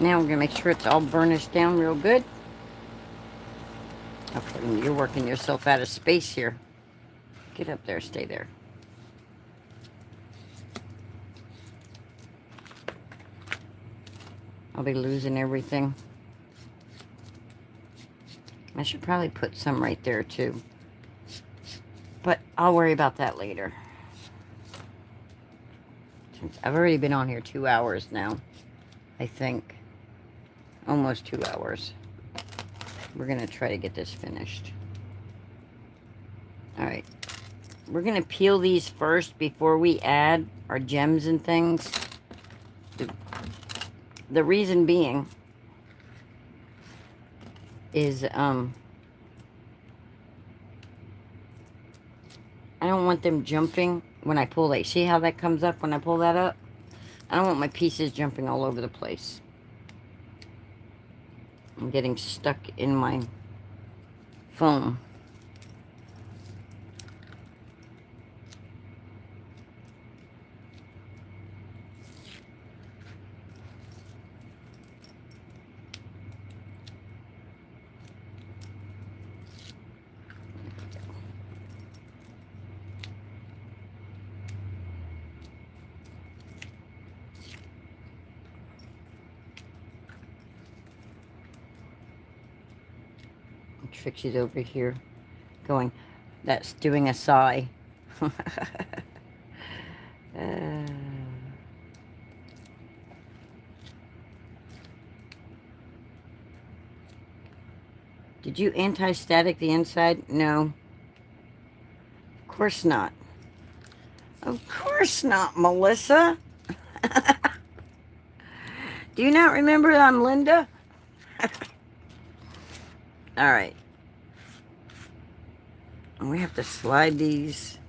Now we're going to make sure it's all burnished down real good. Okay, you're working yourself out of space here. Get up there, stay there. I'll be losing everything. I should probably put some right there too. But I'll worry about that later. Since I've already been on here 2 hours now, I think. Almost 2 hours. We're going to try to get this finished. Alright. We're going to peel these first before we add our gems and things. The reason being is, I don't want them jumping when I pull that. See how that comes up when I pull that up? I don't want my pieces jumping all over the place. I'm getting stuck in my foam. Trixie's over here going, that's doing a sigh. Did you anti-static the inside? No. Of course not. Of course not, Melissa. Do you not remember I'm Linda? Alright. And we have to slide these.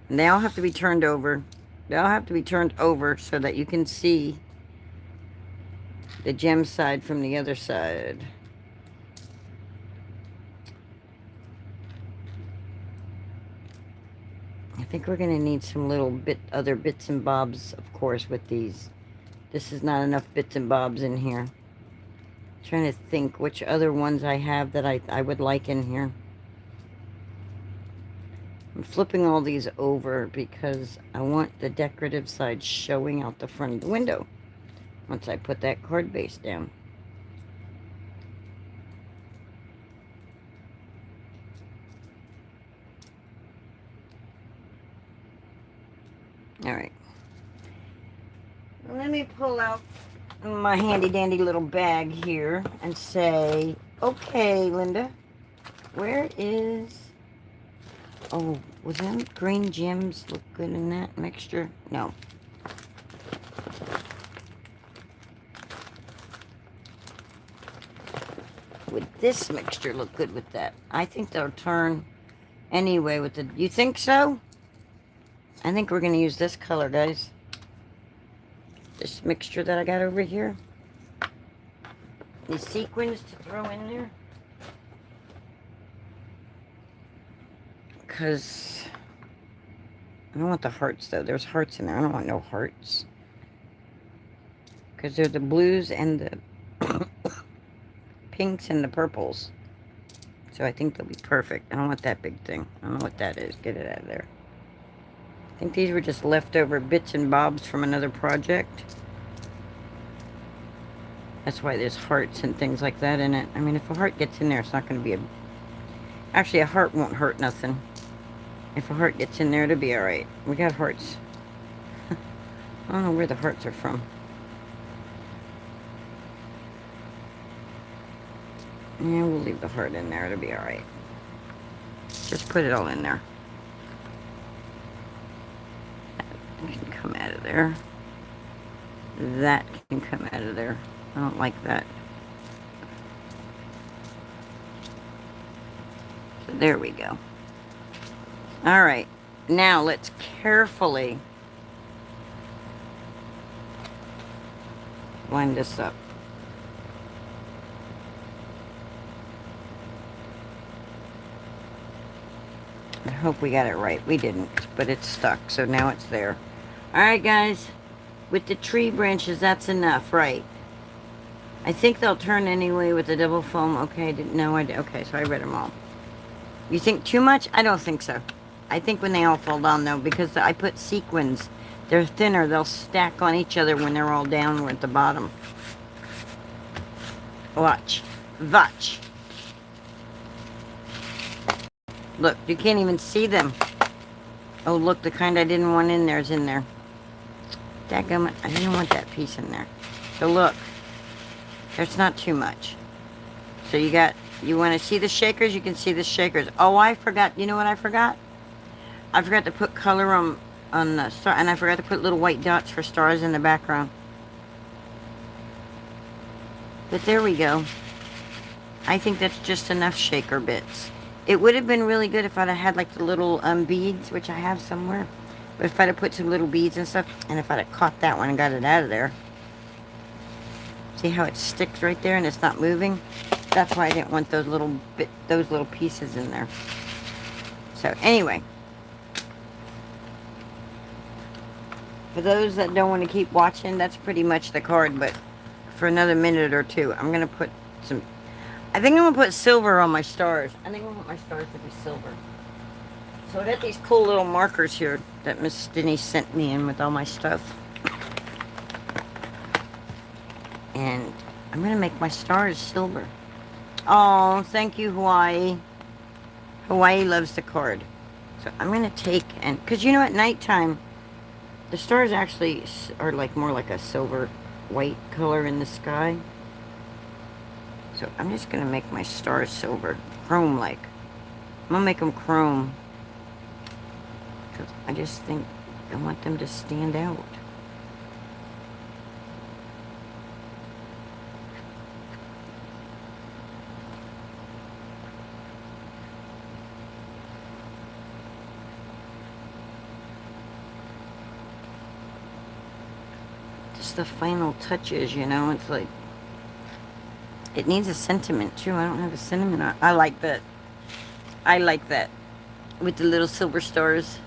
And they all have to be turned over. They all have to be turned over so that you can see the gem side from the other side. I think we're going to need some little other bits and bobs, of course, with these. This is not enough bits and bobs in here. I'm trying to think which other ones I have that I would like in here. I'm flipping all these over because I want the decorative side showing out the front of the window once I put that card base down. Alright. Let me pull out my handy dandy little bag here and say, okay, Linda, where is... Oh, was them green gems look good in that mixture? No. Would this mixture look good with that? I think they'll turn anyway with the... You think so? I think we're going to use this color, guys. This mixture that I got over here. These sequins to throw in there. Because I don't want the hearts, though. There's hearts in there. I don't want no hearts. Because they're the blues and the pinks and the purples. So I think they'll be perfect. I don't want that big thing. I don't know what that is. Get it out of there. I think these were just leftover bits and bobs from another project. That's why there's hearts and things like that in it. I mean, if a heart gets in there, it's not going to be a... Actually, a heart won't hurt nothing. If a heart gets in there, it'll be alright. We got hearts. I don't know where the hearts are from. Yeah, we'll leave the heart in there. It'll be alright. Just put it all in there. That can come out of there. That can come out of there. I don't like that. So there we go. Alright, now let's carefully line this up. I hope we got it right. We didn't, but it's stuck, so now it's there. Alright guys, with the tree branches, that's enough, right? I think they'll turn anyway with the double foam. Okay, didn't know I did. Okay, so I read them all. You think too much? I don't think so. I think when they all fall down, though, because I put sequins, they're thinner. They'll stack on each other when they're all down at the bottom. Watch. Watch. Look, you can't even see them. Oh, look, the kind I didn't want in there is in there. Dadgummit, I didn't want that piece in there. So look, there's not too much. So you want to see the shakers? You can see the shakers. Oh, I forgot. You know what I forgot? I forgot to put color on the star, and I forgot to put little white dots for stars in the background. But there we go. I think that's just enough shaker bits. It would have been really good if I'd have had like the little beads, which I have somewhere. But if I'd have put some little beads and stuff, and if I'd have caught that one and got it out of there. See how it sticks right there and it's not moving? That's why I didn't want those little pieces in there. So anyway, for those that don't want to keep watching, that's pretty much the card. But for another minute or two, I'm gonna put some. I think I'm gonna put silver on my stars. I think I want my stars to be silver. So I got these cool little markers here that Miss Denise sent me in with all my stuff. And I'm going to make my stars silver. Oh, thank you, Hawaii. Hawaii loves the card. So I'm going to take, and because you know at nighttime, the stars actually are like more like a silver white color in the sky. So I'm just going to make my stars silver, chrome-like. I'm going to make them chrome. Because I just think I want them to stand out. Just the final touches, you know, it's like, it needs a sentiment too. I don't have a sentiment on. I like that. I like that. With the little silver stars.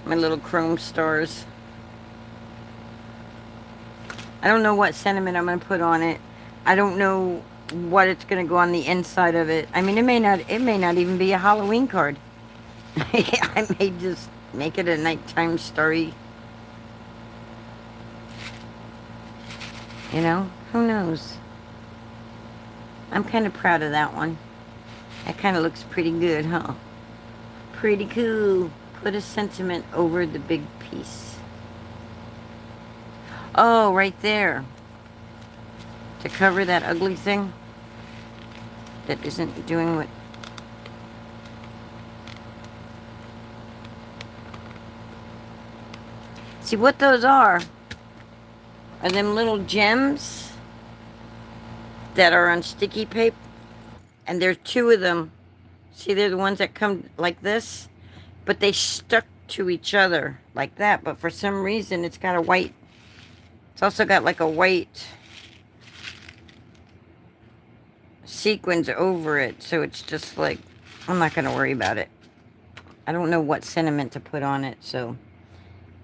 My little chrome stars. I don't know what sentiment I'm going to put on it. I don't know what it's going to go on the inside of it. I mean, it may not even be a Halloween card. I may just make it a nighttime starry. You know, who knows? I'm kind of proud of that one. That kind of looks pretty good, huh? Pretty cool. Put a sentiment over the big piece. Oh, right there. To cover that ugly thing that isn't doing what... See, what those are them little gems that are on sticky paper, and there's two of them. See, they're the ones that come like this, but they stuck to each other like that, but for some reason it's got a white, it's also got like a white sequins over it, so it's just like, I'm not gonna worry about it. I don't know what sentiment to put on it, so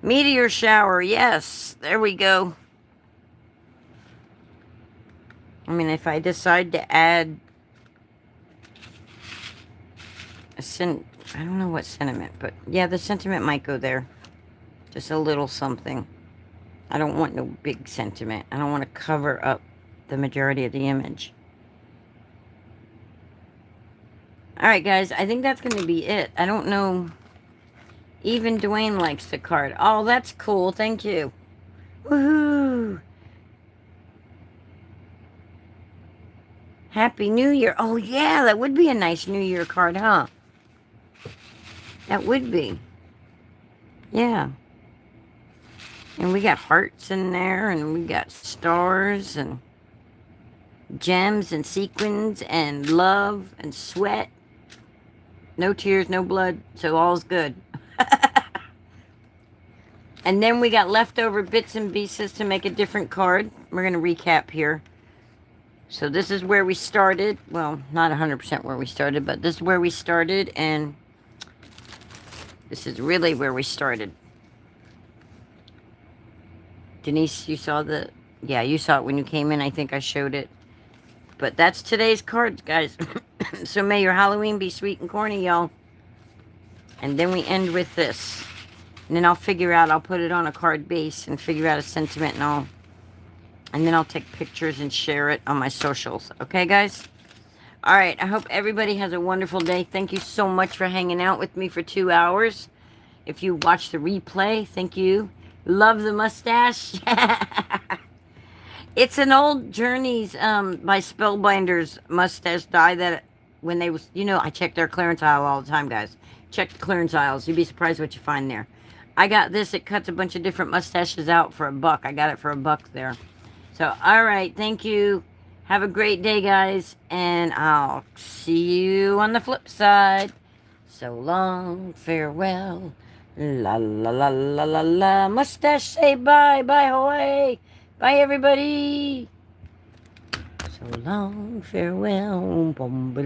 meteor shower, yes, there we go. I mean, if I decide to add a I don't know what sentiment, but yeah, the sentiment might go there. Just a little something. I don't want no big sentiment. I don't want to cover up the majority of the image. Alright, guys, I think that's going to be it. I don't know. Even Dwayne likes the card. Oh, that's cool. Thank you. Woohoo! Happy New Year. Oh, yeah, that would be a nice New Year card, huh? That would be. Yeah. And we got hearts in there, and we got stars, and gems, and sequins, and love, and sweat. No tears, no blood, so all's good. And then we got leftover bits and pieces to make a different card. We're going to recap here. So this is where we started. Well, not 100% where we started, but this is where we started, and this is really where we started. Denise, you saw the... Yeah, you saw it when you came in. I think I showed it. But that's today's cards, guys. So may your Halloween be sweet and corny, y'all. And then we end with this. And then I'll figure out, I'll put it on a card base and figure out a sentiment and all. And then I'll take pictures and share it on my socials. Okay, guys? Alright, I hope everybody has a wonderful day. Thank you so much for hanging out with me for 2 hours. If you watch the replay, thank you. Love the mustache. It's an old Journeys by Spellbinders mustache dye that when they was, you know, I check their clearance aisle all the time, guys. Check the clearance aisles. You'd be surprised what you find there. I got this. It cuts a bunch of different mustaches out for $1. I got it for $1 there. So, alright, thank you. Have a great day, guys. And I'll see you on the flip side. So long, farewell. La la la la la la. Mustache say bye. Bye, Hawaii. Bye, everybody. So long, farewell.